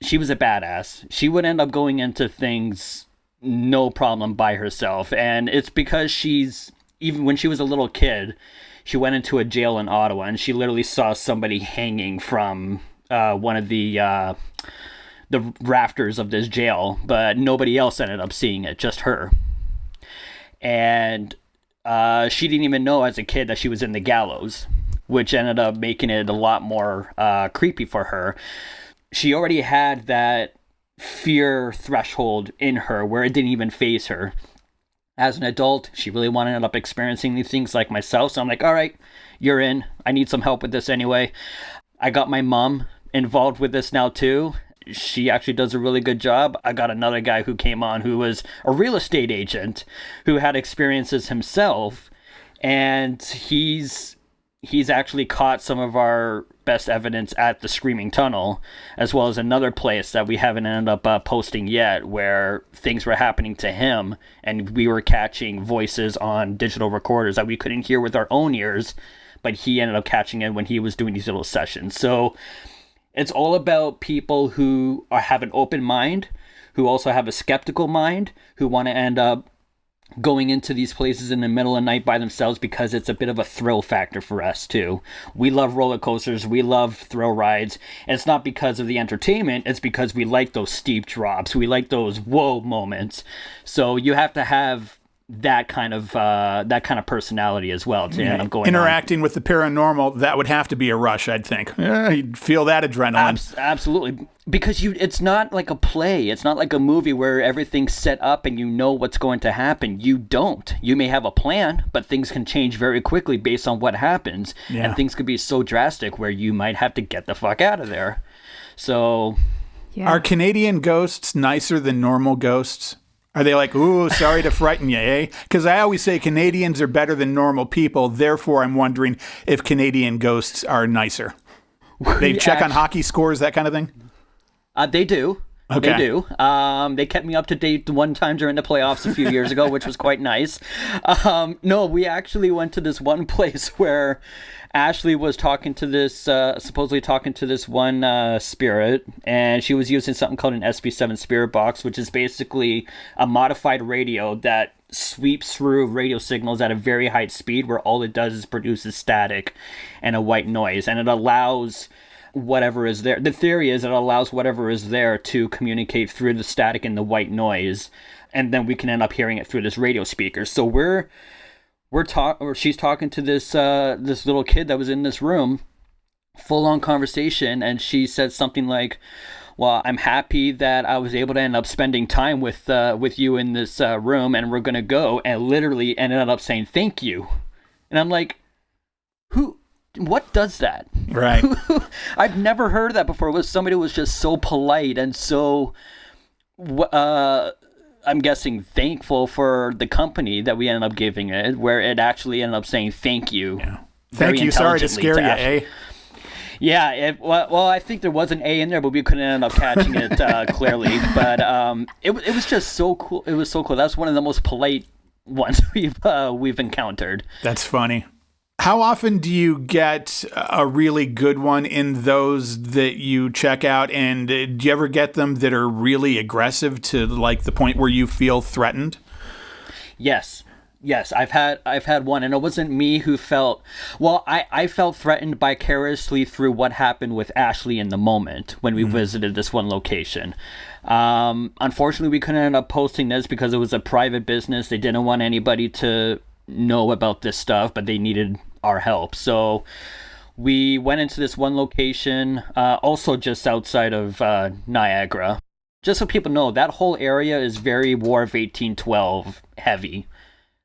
[SPEAKER 4] she was a badass. She would end up going into things no problem by herself. And it's because even when she was a little kid, she went into a jail in Ottawa, and she literally saw somebody hanging from one of the rafters of this jail, but nobody else ended up seeing it, just her. And she didn't even know as a kid that she was in the gallows, which ended up making it a lot more creepy for her. She already had that fear threshold in her where it didn't even faze her. As an adult, she really wanted to end up experiencing these things like myself. So I'm like, all right, you're in. I need some help with this anyway. I got my mom involved with this now too. she actually does a really good job. I got another guy who came on who was a real estate agent who had experiences himself, and he's actually caught some of our best evidence at the Screaming Tunnel, as well as another place that we haven't ended up posting yet, where things were happening to him, and we were catching voices on digital recorders that we couldn't hear with our own ears, but he ended up catching it when he was doing these little sessions. So it's all about people who have an open mind, who also have a skeptical mind, who want to end up going into these places in the middle of the night by themselves because it's a bit of a thrill factor for us too. We love roller coasters, we love thrill rides. And it's not because of the entertainment, it's because we like those steep drops, we like those whoa moments. So you have to have that kind of personality as well to end up going
[SPEAKER 2] interacting with the paranormal. That would have to be a rush, I'd think. You'd feel that adrenaline.
[SPEAKER 4] Absolutely, because it's not like a play, it's not like a movie where everything's set up and you know what's going to happen. You don't. You may have a plan, but things can change very quickly based on what happens, and things could be so drastic where you might have to get the fuck out of there. So
[SPEAKER 2] are Canadian ghosts nicer than normal ghosts? Are they like, ooh, sorry to frighten you, eh? Because I always say Canadians are better than normal people. Therefore, I'm wondering if Canadian ghosts are nicer. They check on hockey scores, that kind of thing?
[SPEAKER 4] They do.
[SPEAKER 2] Okay.
[SPEAKER 4] They do. They kept me up to date one time during the playoffs a few years ago, which was quite nice. No, we actually went to this one place where Ashley was talking to this, supposedly talking to this one spirit, and she was using something called an SB7 spirit box, which is basically a modified radio that sweeps through radio signals at a very high speed, where all it does is produces static and a white noise, and it allows whatever is there. The theory is it allows whatever is there to communicate through the static and the white noise, and then we can end up hearing it through this radio speaker. So she's talking to this little kid that was in this room, full on conversation, and she said something like, well, I'm happy that I was able to end up spending time with you in this room, and we're gonna go, and literally ended up saying thank you. And I'm like, what does that?
[SPEAKER 2] Right.
[SPEAKER 4] I've never heard that before. It was somebody who was just so polite and so I'm guessing thankful for the company that we ended up giving it, where it actually ended up saying thank you.
[SPEAKER 2] Yeah. Thank you. Sorry to scare you, eh?
[SPEAKER 4] Yeah. Well, I think there was an A in there, but we couldn't end up catching it clearly. But it was just so cool. It was so cool. That's one of the most polite ones we've encountered.
[SPEAKER 2] That's funny. How often do you get a really good one in those that you check out? And do you ever get them that are really aggressive to like the point where you feel threatened?
[SPEAKER 4] Yes, I've had one, and it wasn't me who felt. Well, I felt threatened vicariously through what happened with Ashley in the moment when we visited this one location. Unfortunately, we couldn't end up posting this because it was a private business. They didn't want anybody to know about this stuff, but they needed our help. So we went into this one location, also just outside of Niagara. Just so people know, that whole area is very War of 1812 heavy.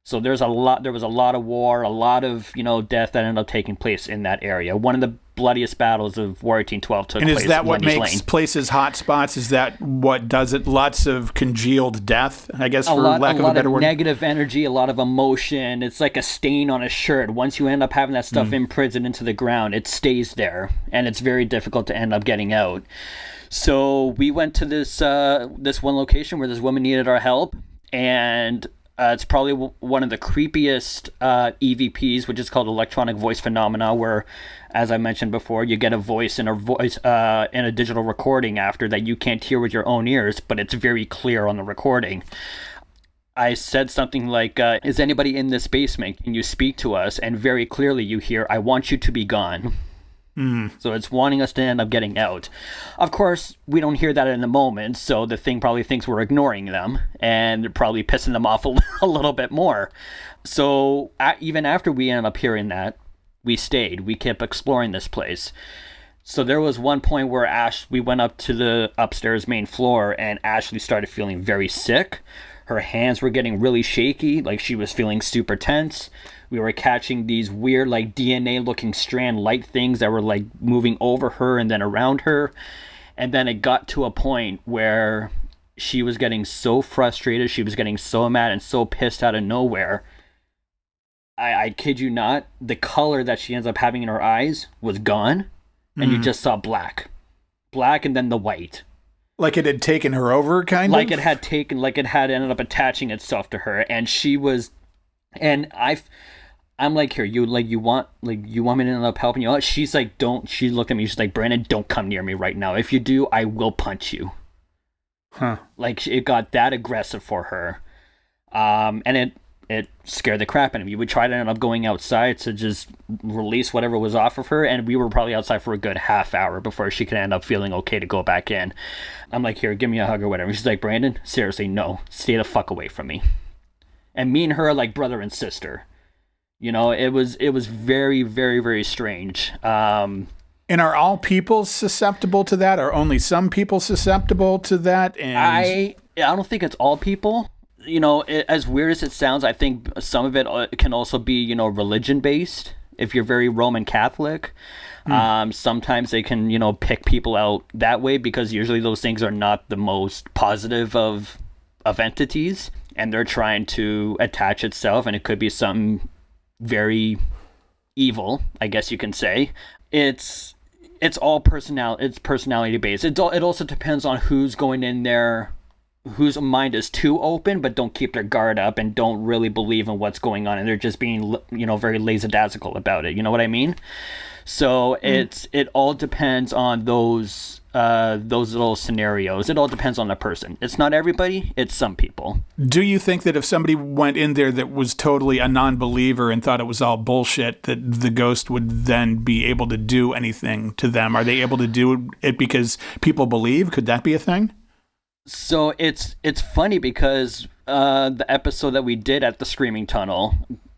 [SPEAKER 4] So there was a lot of war, a lot of, death that ended up taking place in that area. One of the bloodiest battles of War 1812 took place.
[SPEAKER 2] And is that what
[SPEAKER 4] Lundy's
[SPEAKER 2] makes
[SPEAKER 4] Lane.
[SPEAKER 2] places hot spots? Is that what does it? Lots of congealed death, I guess, for lack of a better word?
[SPEAKER 4] A lot of negative energy, a lot of emotion. It's like a stain on a shirt. Once you end up having that stuff imprinted into the ground, it stays there, and it's very difficult to end up getting out. So we went to this one location where this woman needed our help, and it's probably one of the creepiest EVPs, which is called electronic voice phenomena, where, as I mentioned before, you get a voice in a digital recording after that you can't hear with your own ears, but it's very clear on the recording. I said something like, is anybody in this basement? Can you speak to us? And very clearly you hear, I want you to be gone. So it's wanting us to end up getting out. Of course, we don't hear that in the moment, so the thing probably thinks we're ignoring them, and they're probably pissing them off a little bit more. So even after we ended up hearing that, we stayed. We kept exploring this place. So there was one point where we went up to the upstairs main floor, and Ashley started feeling very sick. Her hands were getting really shaky, like she was feeling super tense. We were catching these weird, like, DNA-looking strand light things that were, like, moving over her and then around her. And then it got to a point where she was getting so frustrated, she was getting so mad and so pissed out of nowhere. I kid you not, the color that she ends up having in her eyes was gone, and you just saw black. Black and then the white.
[SPEAKER 2] Like it had taken her over, kind of?
[SPEAKER 4] Like it had ended up attaching itself to her, and she was, and I'm like, here, you want me to end up helping you out? She's like, don't. She looked at me. She's like, Brandon, don't come near me right now. If you do, I will punch you.
[SPEAKER 2] Huh?
[SPEAKER 4] Like it got that aggressive for her, and it scared the crap out of me. We tried to end up going outside to just release whatever was off of her, and we were probably outside for a good half hour before she could end up feeling okay to go back in. I'm like, here, give me a hug or whatever. She's like, Brandon, seriously, no, stay the fuck away from me. And me and her are like brother and sister. You know, it was very, very, very strange.
[SPEAKER 2] And are all people susceptible to that? Are only some people susceptible to that? And
[SPEAKER 4] I don't think it's all people. You know, as weird as it sounds, I think some of it can also be, you know, religion based. If you're very Roman Catholic, sometimes they can, you know, pick people out that way, because usually those things are not the most positive of entities, and they're trying to attach itself, and it could be something very evil, I guess you can say. It's all personality based. It also depends on who's going in there, whose mind is too open but don't keep their guard up and don't really believe in what's going on, and they're just being, you know, very lackadaisical about it. You know what I mean? So it all depends on those little scenarios. It all depends on the person. It's not everybody, it's some people.
[SPEAKER 2] Do you think that if somebody went in there that was totally a non-believer and thought it was all bullshit, that the ghost would then be able to do anything to them? Are they able to do it because people believe? Could that be a thing?
[SPEAKER 4] So it's funny because the episode that we did at the Screaming Tunnel,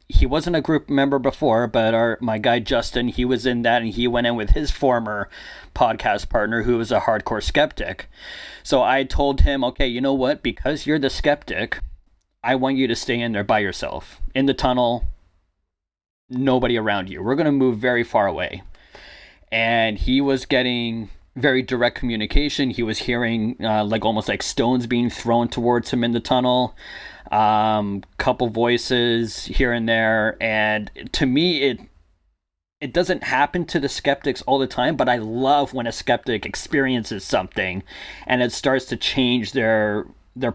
[SPEAKER 4] he wasn't a group member before, but my guy Justin, he was in that, and he went in with his former podcast partner who was a hardcore skeptic. So I told him, okay, you know what? Because you're the skeptic, I want you to stay in there by yourself. In the tunnel, nobody around you. We're going to move very far away. And he was getting very direct communication. He was hearing almost like stones being thrown towards him in the tunnel. Couple voices here and there, and to me it doesn't happen to the skeptics all the time, but I love when a skeptic experiences something and it starts to change their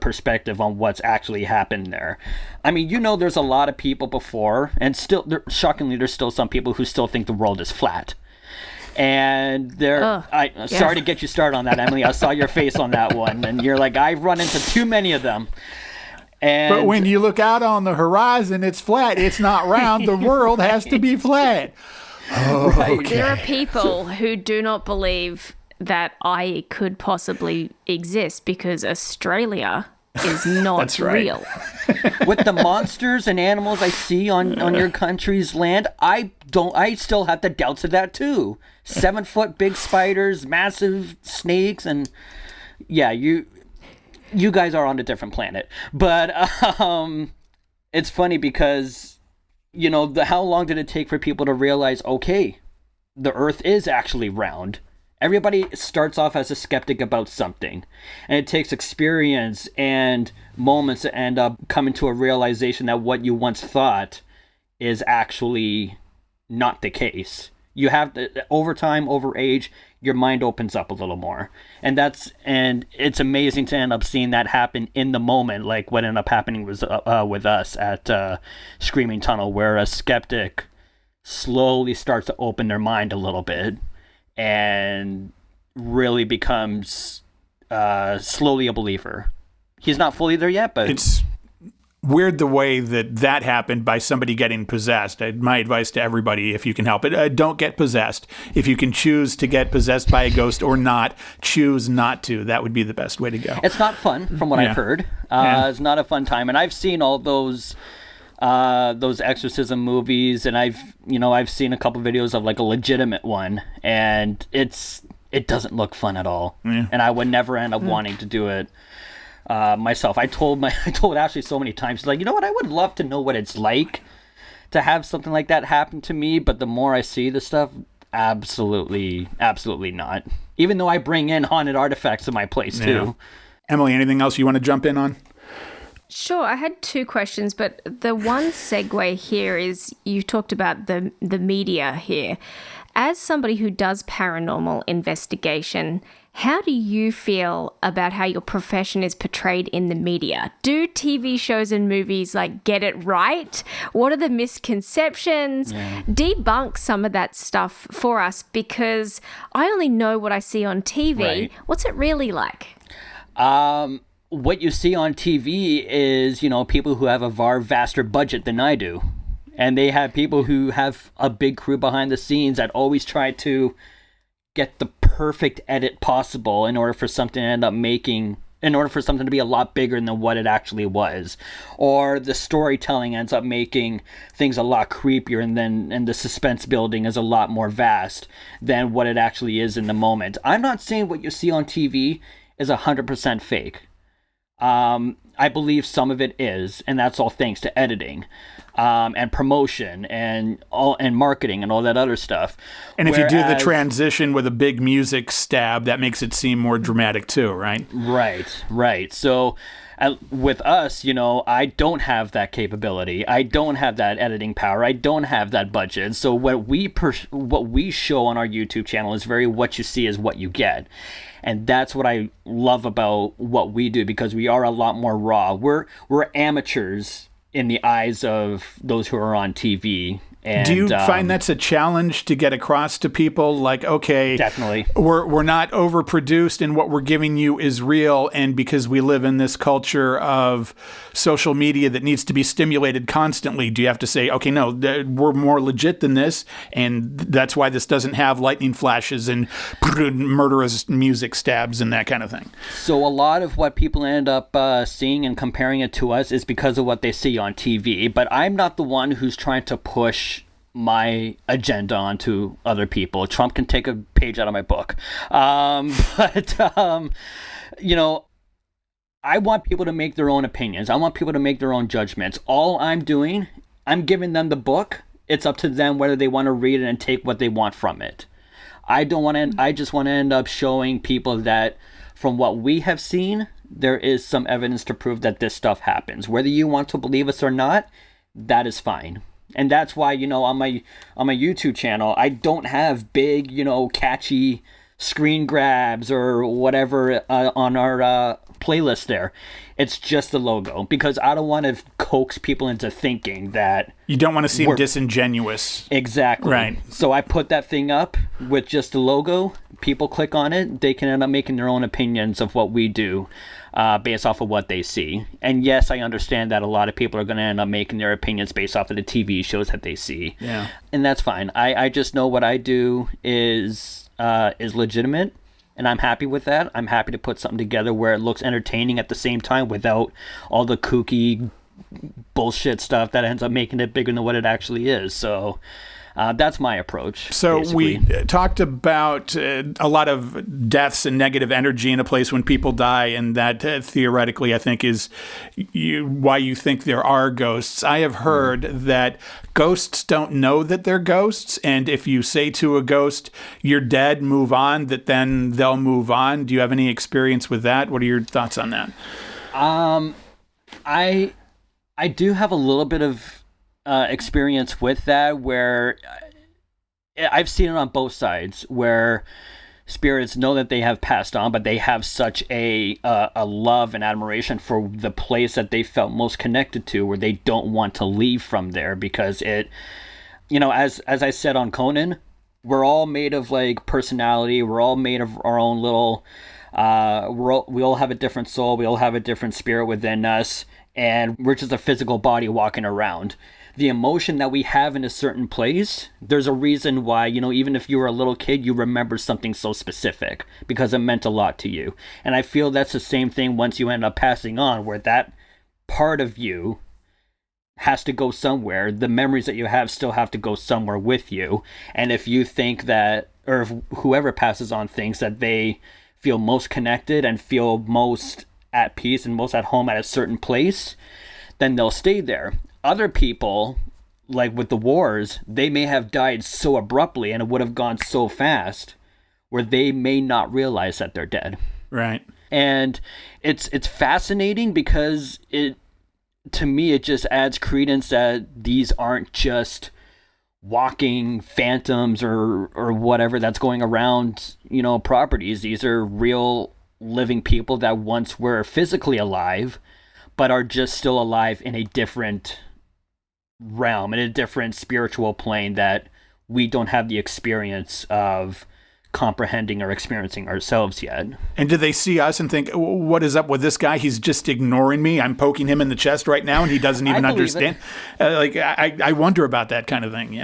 [SPEAKER 4] perspective on what's actually happened there. I mean, you know, there's a lot of people before, and still, shockingly, there's still some people who still think the world is flat. And sorry to get you started on that, Emily. I saw your face on that one, and you're like, I've run into too many of them.
[SPEAKER 2] But when you look out on the horizon, it's flat. It's not round. The world has to be flat. Oh,
[SPEAKER 4] right.
[SPEAKER 2] okay.
[SPEAKER 1] There are people who do not believe that I could possibly exist because Australia is not
[SPEAKER 2] That's right.
[SPEAKER 1] real.
[SPEAKER 4] With the monsters and animals I see on your country's land, I still have the doubts of that too. 7-foot big spiders, massive snakes, and yeah, you guys are on a different planet. But it's funny because, you know, how long did it take for people to realize, okay, the Earth is actually round? Everybody starts off as a skeptic about something, and it takes experience and moments to end up coming to a realization that what you once thought is actually not the case. You have to, over time, over age, your mind opens up a little more, and it's amazing to end up seeing that happen in the moment, like what ended up happening was with us at Screaming Tunnel, where a skeptic slowly starts to open their mind a little bit and really becomes slowly a believer. He's not fully there yet, but
[SPEAKER 2] it's weird the way that happened by somebody getting possessed. My advice to everybody, if you can help it, don't get possessed. If you can choose to get possessed by a ghost or not, choose not to. That would be the best way to go.
[SPEAKER 4] It's not fun, from what I've heard. It's not a fun time, and I've seen all those exorcism movies, and I've seen a couple videos of like a legitimate one, and it doesn't look fun at all. And I would never end up wanting to do it myself. I told Ashley so many times, like, you know what, I would love to know what it's like to have something like that happen to me, but the more I see the stuff, Absolutely not. Even though I bring in haunted artifacts to my place too.
[SPEAKER 2] Emily, anything else you want to jump in on?
[SPEAKER 1] Sure, I had two questions, but the one segue here is you talked about the media here. As somebody who does paranormal investigation, how do you feel about how your profession is portrayed in the media? Do TV shows and movies get it right? What are the misconceptions? Yeah. Debunk some of that stuff for us, because I only know what I see on TV. Right. What's it really like?
[SPEAKER 4] What you see on TV is, people who have a far vaster budget than I do. And they have people who have a big crew behind the scenes that always try to get the perfect edit possible in order for something to be a lot bigger than what it actually was. Or the storytelling ends up making things a lot creepier, and the suspense building is a lot more vast than what it actually is in the moment. I'm not saying what you see on TV is 100% fake. I believe some of it is, and that's all thanks to editing. And promotion and marketing and all that other stuff.
[SPEAKER 2] And if you do the transition with a big music stab, that makes it seem more dramatic too, right? Right. So with us, I don't have that capability. I don't have that editing power. I don't have that budget. So what we show on our YouTube channel is very what you see is what you get. And that's what I love about what we do, because we are a lot more raw. We're amateurs in the eyes of those who are on TV. And, do you find that's a challenge to get across to people? Like, okay,
[SPEAKER 4] definitely,
[SPEAKER 2] we're not overproduced, and what we're giving you is real. And because we live in this culture of social media that needs to be stimulated constantly, do you have to say, okay, no, we're more legit than this, and that's why this doesn't have lightning flashes and murderous music stabs and that kind of thing?
[SPEAKER 4] So a lot of what people end up seeing and comparing it to us is because of what they see on TV. But I'm not the one who's trying to push my agenda onto other people. Trump can take a page out of my book. I want people to make their own opinions. I want people to make their own judgments. All I'm doing, I'm giving them the book. It's up to them whether they want to read it and take what they want from it. I just want to end up showing people that from what we have seen, there is some evidence to prove that this stuff happens. Whether you want to believe us or not, that is fine. And that's why, on my YouTube channel, I don't have big, catchy screen grabs or whatever on our playlist there. It's just the logo, because I don't want to coax people into thinking that...
[SPEAKER 2] You don't want to seem disingenuous.
[SPEAKER 4] Exactly.
[SPEAKER 2] Right.
[SPEAKER 4] So I put that thing up with just the logo. People click on it. They can end up making their own opinions of what we do based off of what they see. And yes, I understand that a lot of people are going to end up making their opinions based off of the TV shows that they see.
[SPEAKER 2] Yeah.
[SPEAKER 4] And that's fine. I just know what I do is legitimate. And I'm happy with that. I'm happy to put something together where it looks entertaining at the same time without all the kooky bullshit stuff that ends up making it bigger than what it actually is. So that's my approach.
[SPEAKER 2] So
[SPEAKER 4] basically.
[SPEAKER 2] We talked about a lot of deaths and negative energy in a place when people die, and that theoretically, I think, is why you think there are ghosts. I have heard that ghosts don't know that they're ghosts, and if you say to a ghost, "You're dead, move on," that then they'll move on. Do you have any experience with that? What are your thoughts on that?
[SPEAKER 4] I do have a little bit of experience with that, where I've seen it on both sides, where spirits know that they have passed on, but they have such a love and admiration for the place that they felt most connected to, where they don't want to leave from there, because it, as I said on Conan, we're all made of personality. We're all made of our own little. We all have a different soul. We all have a different spirit within us, and we're just a physical body walking around. The emotion that we have in a certain place, there's a reason why, even if you were a little kid, you remember something so specific because it meant a lot to you. And I feel that's the same thing once you end up passing on, where that part of you has to go somewhere. The memories that you have still have to go somewhere with you. And if you think that, or if whoever passes on thinks that they feel most connected and feel most at peace and most at home at a certain place, then they'll stay there. Other people like with the wars, they may have died so abruptly and it would have gone so fast where they may not realize that they're dead.
[SPEAKER 2] Right.
[SPEAKER 4] And it's fascinating because to me it just adds credence that these aren't just walking phantoms or whatever that's going around, properties. These are real living people that once were physically alive but are just still alive in a different realm, in a different spiritual plane that we don't have the experience of comprehending or experiencing ourselves yet.
[SPEAKER 2] And do they see us and think, what is up with this guy? He's just ignoring me. I'm poking him in the chest right now and he doesn't even understand. I wonder about that kind of thing,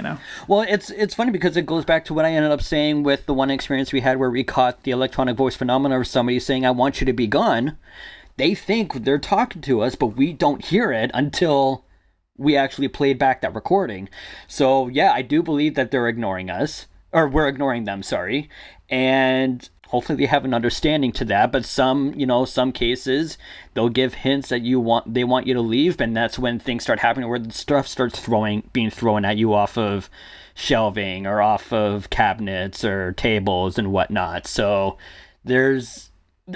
[SPEAKER 4] Well, it's funny because it goes back to what I ended up saying with the one experience we had where we caught the electronic voice phenomena of somebody saying, I want you to be gone. They think they're talking to us, but we don't hear it until we actually played back that recording. So yeah, I do believe that they're ignoring us. Or we're ignoring them, sorry. And hopefully they have an understanding to that. But some cases, they'll give hints that they want you to leave, and that's when things start happening where the stuff starts being thrown at you off of shelving or off of cabinets or tables and whatnot. So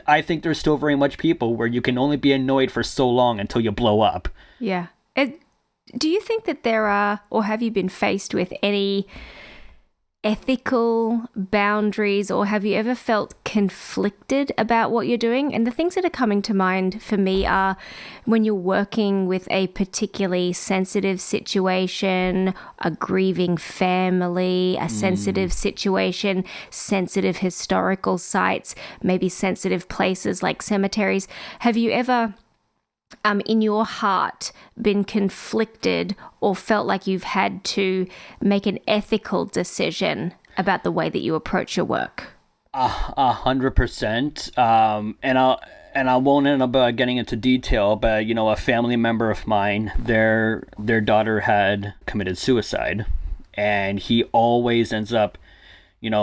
[SPEAKER 4] I think there's still very much people where you can only be annoyed for so long until you blow up.
[SPEAKER 1] Yeah. Do you think that there are, or have you been faced with any ethical boundaries, or have you ever felt conflicted about what you're doing? And the things that are coming to mind for me are when you're working with a particularly sensitive situation, a grieving family, a sensitive situation, sensitive historical sites, maybe sensitive places like cemeteries. Have you ever in your heart been conflicted or felt like you've had to make an ethical decision about the way that you approach your work?
[SPEAKER 4] 100%. And I won't end up getting into detail, but a family member of mine, their daughter had committed suicide, and he always ends up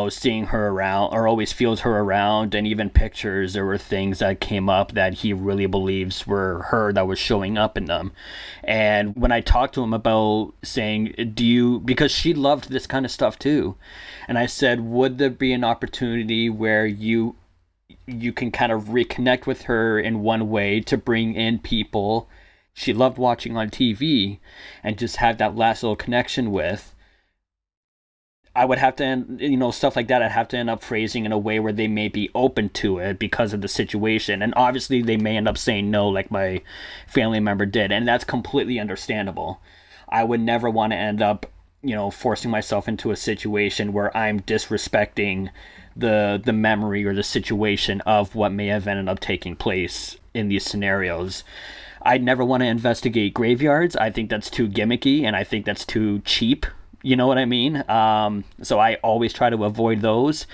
[SPEAKER 4] seeing her around, or always feels her around, and even pictures, there were things that came up that he really believes were her that was showing up in them. And when I talked to him about saying, because she loved this kind of stuff too, and I said, would there be an opportunity where you can kind of reconnect with her in one way to bring in people she loved watching on TV and just have that last little connection with? I would have to, stuff like that, I'd have to end up phrasing in a way where they may be open to it because of the situation. And obviously they may end up saying no, like my family member did. And that's completely understandable. I would never want to end up, forcing myself into a situation where I'm disrespecting the memory or the situation of what may have ended up taking place in these scenarios. I'd never want to investigate graveyards. I think that's too gimmicky, and I think that's too cheap. You know what I mean? So I always try to avoid those.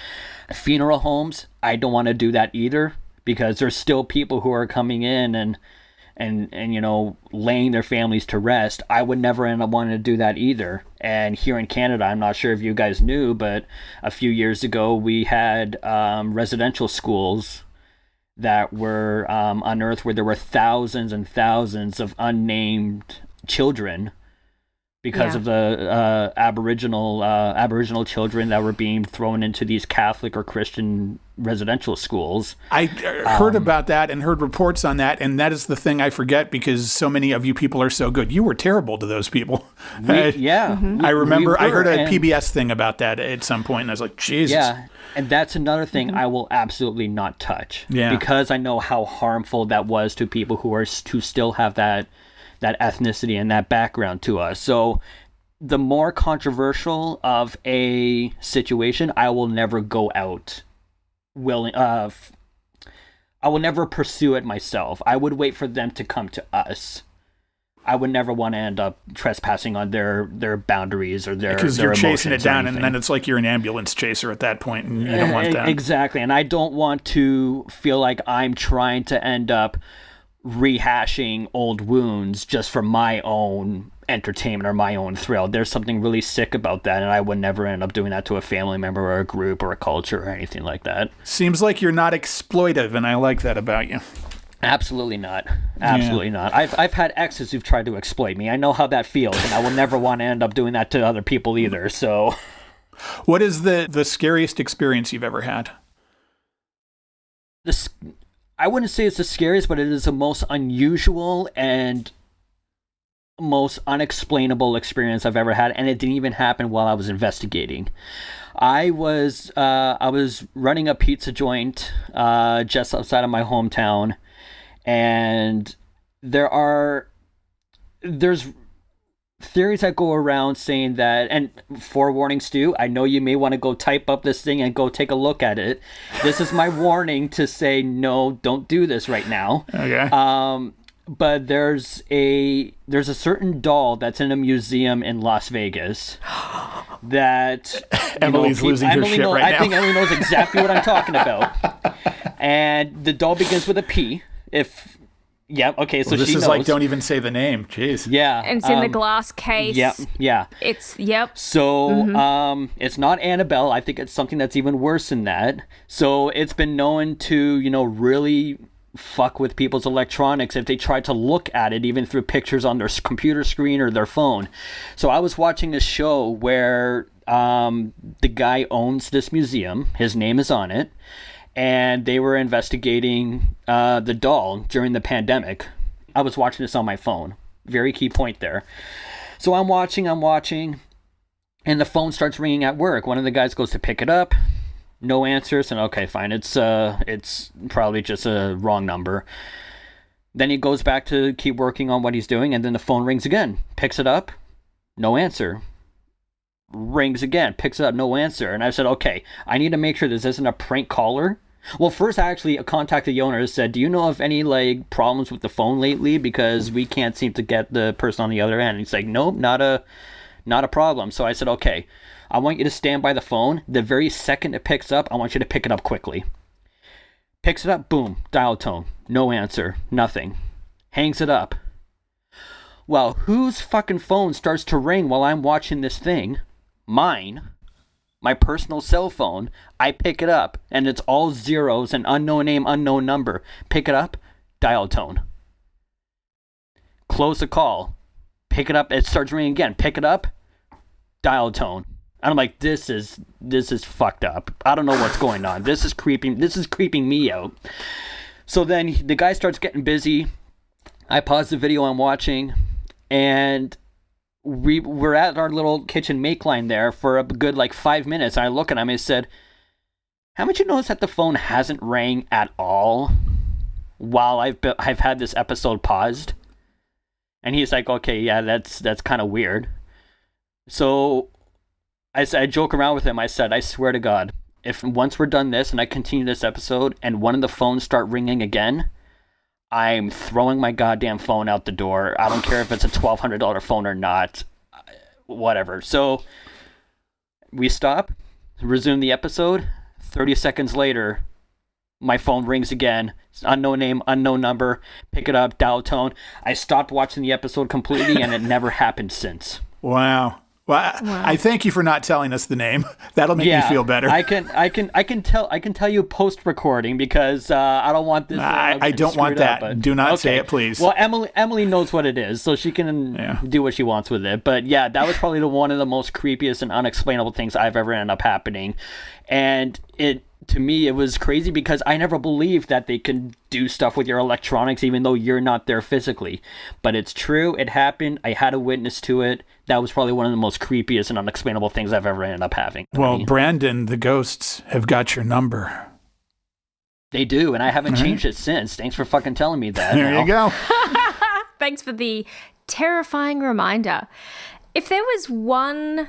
[SPEAKER 4] Funeral homes, I don't want to do that either, because there's still people who are coming in and laying their families to rest. I would never end up wanting to do that either. And here in Canada, I'm not sure if you guys knew, but a few years ago we had residential schools that were unearthed where there were thousands and thousands of unnamed children because of the Aboriginal children that were being thrown into these Catholic or Christian residential schools.
[SPEAKER 2] I heard about that and heard reports on that, and that is the thing I forget because so many of you people are so good. You were terrible to those people. I remember I heard a PBS thing about that at some point, and I was like, Jesus.
[SPEAKER 4] Yeah, and that's another thing I will absolutely not touch. Yeah. Because I know how harmful that was to people who still have that ethnicity and that background to us. So the more controversial of a situation, I will never go out I will never pursue it myself. I would wait for them to come to us. I would never want to end up trespassing on their boundaries or their emotions.
[SPEAKER 2] Because you're chasing it down, and then it's like you're an ambulance chaser at that point, and you don't want that.
[SPEAKER 4] Exactly, and I don't want to feel like I'm trying to end up rehashing old wounds just for my own entertainment or my own thrill. There's something really sick about that, and I would never end up doing that to a family member or a group or a culture or anything like that.
[SPEAKER 2] Seems like you're not exploitive, and I like that about you.
[SPEAKER 4] Absolutely not. Absolutely not. I've had exes who've tried to exploit me. I know how that feels, and I will never want to end up doing that to other people either. So,
[SPEAKER 2] what is the scariest experience you've ever had?
[SPEAKER 4] I wouldn't say it's the scariest, but it is the most unusual and most unexplainable experience I've ever had, and it didn't even happen while I was investigating. I was running a pizza joint just outside of my hometown, and there's theories that go around saying that, and forewarning, Stu, I know you may want to go type up this thing and go take a look at it. This is my warning to say, no, don't do this right now.
[SPEAKER 2] Okay.
[SPEAKER 4] But there's a certain doll that's in a museum in Las Vegas that
[SPEAKER 2] Emily's losing her shit right now.
[SPEAKER 4] I think Emily knows exactly what I'm talking about. And the doll begins with a P. Okay, so
[SPEAKER 2] this
[SPEAKER 4] she
[SPEAKER 2] is
[SPEAKER 4] knows.
[SPEAKER 2] like, don't even say the name. Jeez.
[SPEAKER 4] Yeah.
[SPEAKER 1] And it's in the glass case.
[SPEAKER 4] Yeah.
[SPEAKER 1] Yep.
[SPEAKER 4] So, it's not Annabelle. I think it's something that's even worse than that. So it's been known to, really fuck with people's electronics if they try to look at it, even through pictures on their computer screen or their phone. So I was watching a show where the guy owns this museum. His name is on it. And they were investigating the doll during the pandemic. I was watching this on my phone. Very key point there. So I'm watching, and the phone starts ringing at work. One of the guys goes to pick it up. No answers, and okay, fine. It's probably just a wrong number. Then he goes back to keep working on what he's doing, and then the phone rings again. Picks it up. No answer. Rings again. Picks it up. No answer. And I said, okay, I need to make sure this isn't a prank caller. Well, first I actually contacted the owner and said, do you know of any problems with the phone lately? Because we can't seem to get the person on the other end. And he's like, nope, not a problem. So I said, okay, I want you to stand by the phone. The very second it picks up, I want you to pick it up quickly. Picks it up, boom, dial tone. No answer, nothing. Hangs it up. Well, whose fucking phone starts to ring while I'm watching this thing? Mine. My personal cell phone. I pick it up, and it's all zeros and unknown name, unknown number. Pick it up, dial tone. Close the call. Pick it up, it starts ringing again. Pick it up, dial tone. And I'm like, this is fucked up. I don't know what's going on. This is creeping me out. So then the guy starts getting busy. I pause the video I'm watching, and we're at our little kitchen make line there for a good 5 minutes. And I look at him and I said, haven't you noticed that the phone hasn't rang at all while I've had this episode paused? And he's like, okay, yeah, that's kind of weird. So I joke around with him. I said, I swear to God, if once we're done this and I continue this episode and one of the phones start ringing again, I'm throwing my goddamn phone out the door. I don't care if it's a $1,200 phone or not. Whatever. So we stop, resume the episode. 30 seconds later, my phone rings again. It's unknown name, unknown number. Pick it up, dial tone. I stopped watching the episode completely, and it never happened since.
[SPEAKER 2] Wow. Well, I thank you for not telling us the name. That'll make me feel better.
[SPEAKER 4] I can tell you post recording because I don't want this.
[SPEAKER 2] I don't want that. But, do not say it, please.
[SPEAKER 4] Well, Emily knows what it is, so she can do what she wants with it. But yeah, that was probably one of the most creepiest and unexplainable things I've ever ended up happening, and to me, it was crazy because I never believed that they can do stuff with your electronics even though you're not there physically. But it's true. It happened. I had a witness to it. That was probably one of the most creepiest and unexplainable things I've ever ended up having.
[SPEAKER 2] Well, Brandon, the ghosts have got your number.
[SPEAKER 4] They do, and I haven't changed it since. Thanks for fucking telling me that.
[SPEAKER 2] There you go.
[SPEAKER 1] Thanks for the terrifying reminder. If there was one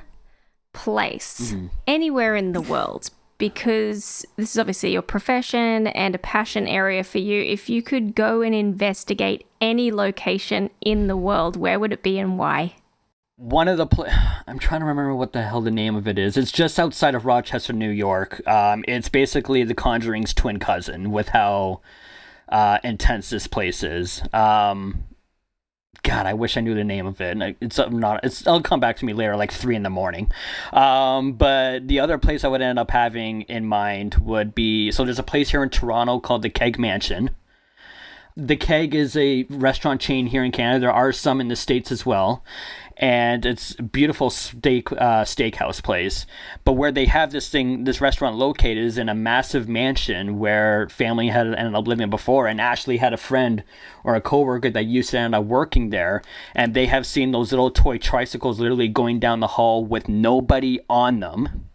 [SPEAKER 1] place anywhere in the world, because this is obviously your profession and a passion area for you, if you could go and investigate any location in the world, where would it be and why?
[SPEAKER 4] One of the I'm trying to remember what the hell the name of it is. It's just outside of Rochester, New York. It's basically The Conjuring's twin cousin with how intense this place is. God, I wish I knew the name of it. It'll come back to me later, 3 a.m. But the other place I would end up having in mind would be, so there's a place here in Toronto called the Keg Mansion. The Keg is a restaurant chain here in Canada. There are some in the States as well. And it's a beautiful steakhouse place. But where they have this restaurant located is in a massive mansion where family had ended up living before. And Ashley had a friend or a coworker that used to end up working there. And they have seen those little toy tricycles literally going down the hall with nobody on them.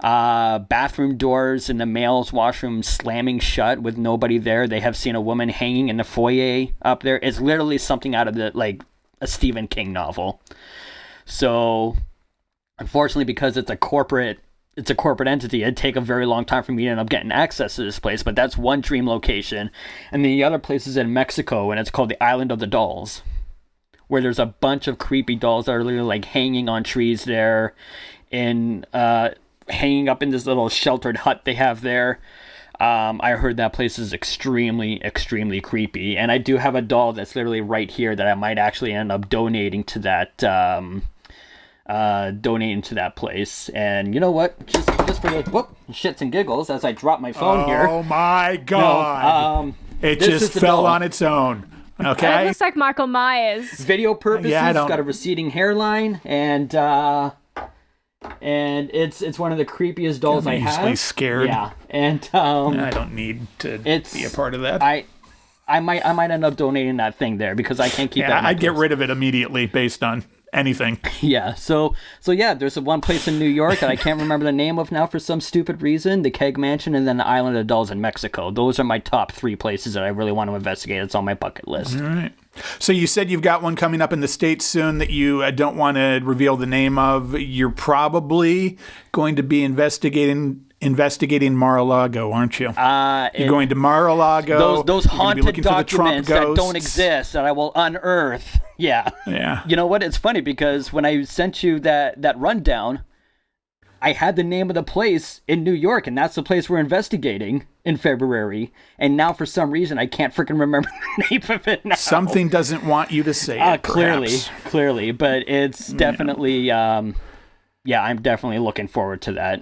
[SPEAKER 4] Bathroom doors in the male's washroom slamming shut with nobody there. They have seen a woman hanging in the foyer up there. It's literally something out of a Stephen King novel. So unfortunately, because it's a corporate entity, it'd take a very long time for me to end up getting access to this place. But that's one dream location. And the other place is in Mexico, and it's called the Island of the Dolls, where there's a bunch of creepy dolls that are literally like hanging on trees there, in hanging up in this little sheltered hut they have there. I heard that place is extremely, extremely creepy. And I do have a doll that's literally right here that I might actually end up donating to that place. And you know what? Just for the shits and giggles, as I drop my phone here.
[SPEAKER 2] Oh my God! It just fell on its own. Okay.
[SPEAKER 1] It looks like Michael Myers.
[SPEAKER 4] Video purposes, it's got a receding hairline, and it's one of the creepiest dolls I have.
[SPEAKER 2] Easily scared.
[SPEAKER 4] Yeah, and
[SPEAKER 2] I don't need to be a part of that.
[SPEAKER 4] I might end up donating that thing there because I can't keep that.
[SPEAKER 2] I'd get rid of it immediately based on anything.
[SPEAKER 4] Yeah. So yeah, there's one place in New York that I can't remember the name of now for some stupid reason. The Keg Mansion, and then the Island of Dolls in Mexico. Those are my top 3 places that I really want to investigate. It's on my bucket list.
[SPEAKER 2] All right. So you said you've got one coming up in the States soon that you don't want to reveal the name of. You're probably going to be investigating Mar-a-Lago, aren't you? You're going to Mar-a-Lago.
[SPEAKER 4] Those haunted documents that don't exist that I will unearth. Yeah.
[SPEAKER 2] Yeah.
[SPEAKER 4] You know what? It's funny because when I sent you that rundown, I had the name of the place in New York, and that's the place we're investigating in February. And now, for some reason, I can't freaking remember the name of it now.
[SPEAKER 2] Something doesn't want you to say it,
[SPEAKER 4] clearly. But it's definitely, I'm definitely looking forward to that.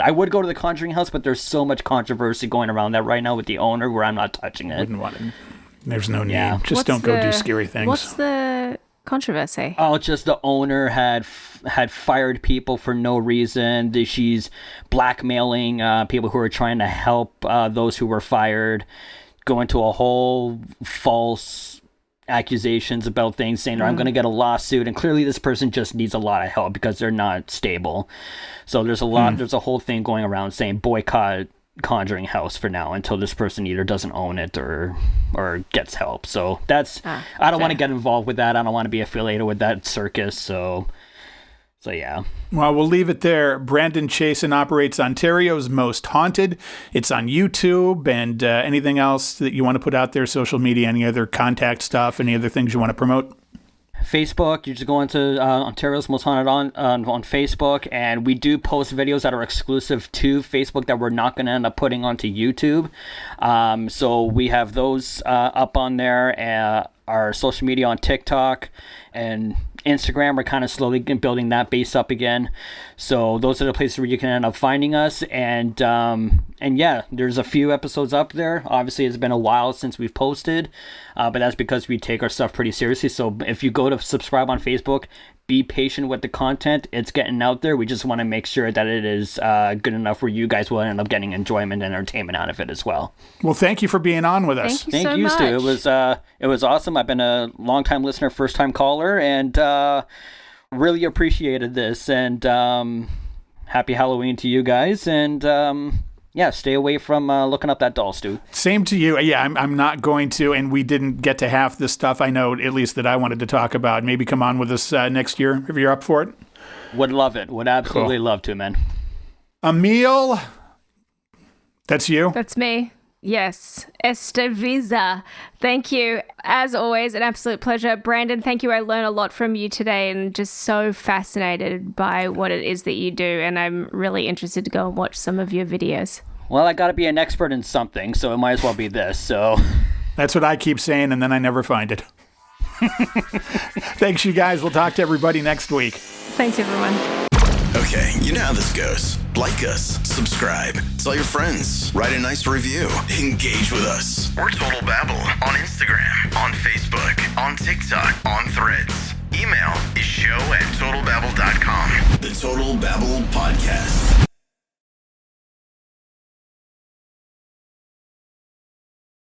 [SPEAKER 4] I would go to the Conjuring house, but there's so much controversy going around that right now with the owner where I'm not touching it.
[SPEAKER 2] Wouldn't want to. There's no need.
[SPEAKER 4] Yeah.
[SPEAKER 2] Just don't go do scary things.
[SPEAKER 1] What's the controversy?
[SPEAKER 4] Oh, just the owner had fired people for no reason. She's blackmailing people who are trying to help those who were fired, go into a whole false accusations about things, saying I'm going to get a lawsuit, and clearly this person just needs a lot of help because they're not stable. So there's a whole thing going around saying boycott Conjuring house for now until this person either doesn't own it or gets help. So that's I don't want to get involved with that. I don't want to be affiliated with that circus. So yeah.
[SPEAKER 2] Well, we'll leave it there. Brandon Chasen operates Ontario's Most Haunted. It's on YouTube, and anything else that you want to put out there, social media, any other contact stuff, any other things you want to promote?
[SPEAKER 4] Facebook, you just go into Ontario's Most Haunted on Facebook, and we do post videos that are exclusive to Facebook that we're not going to end up putting onto YouTube. So we have those up on there, our social media on TikTok and Instagram. We're kind of slowly building that base up again. So those are the places where you can end up finding us. And yeah, there's a few episodes up there. Obviously, it's been a while since we've posted, but that's because we take our stuff pretty seriously. So if you go to subscribe on Facebook, be patient with the content. It's getting out there. We just want to make sure that it is good enough where you guys will end up getting enjoyment and entertainment out of it as well.
[SPEAKER 2] Well, thank you for being on with us.
[SPEAKER 1] Thank you so much.
[SPEAKER 4] Stu. It was awesome. I've been a long-time listener, first-time caller, and really appreciated this. And happy Halloween to you guys. And yeah, stay away from looking up that doll, Stu.
[SPEAKER 2] Same to you. Yeah, I'm not going to, and we didn't get to half the stuff I know, at least that I wanted to talk about. Maybe come on with us next year if you're up for it.
[SPEAKER 4] Would love it. Would absolutely love to, man.
[SPEAKER 2] Emil, that's you?
[SPEAKER 1] That's me. Yes. Esther Visa. Thank you. As always, an absolute pleasure. Brandon, thank you. I learned a lot from you today and just so fascinated by what it is that you do. And I'm really interested to go and watch some of your videos.
[SPEAKER 4] Well, I got to be an expert in something, so it might as well be this. So
[SPEAKER 2] that's what I keep saying, and then I never find it. Thanks, you guys. We'll talk to everybody next week.
[SPEAKER 1] Thanks, everyone.
[SPEAKER 3] Okay, you know how this goes. Like us, subscribe, tell your friends, write a nice review, engage with us. We're Total Babble on Instagram, on Facebook, on TikTok, on Threads. Email is show@totalbabble.com. The Total Babble Podcast.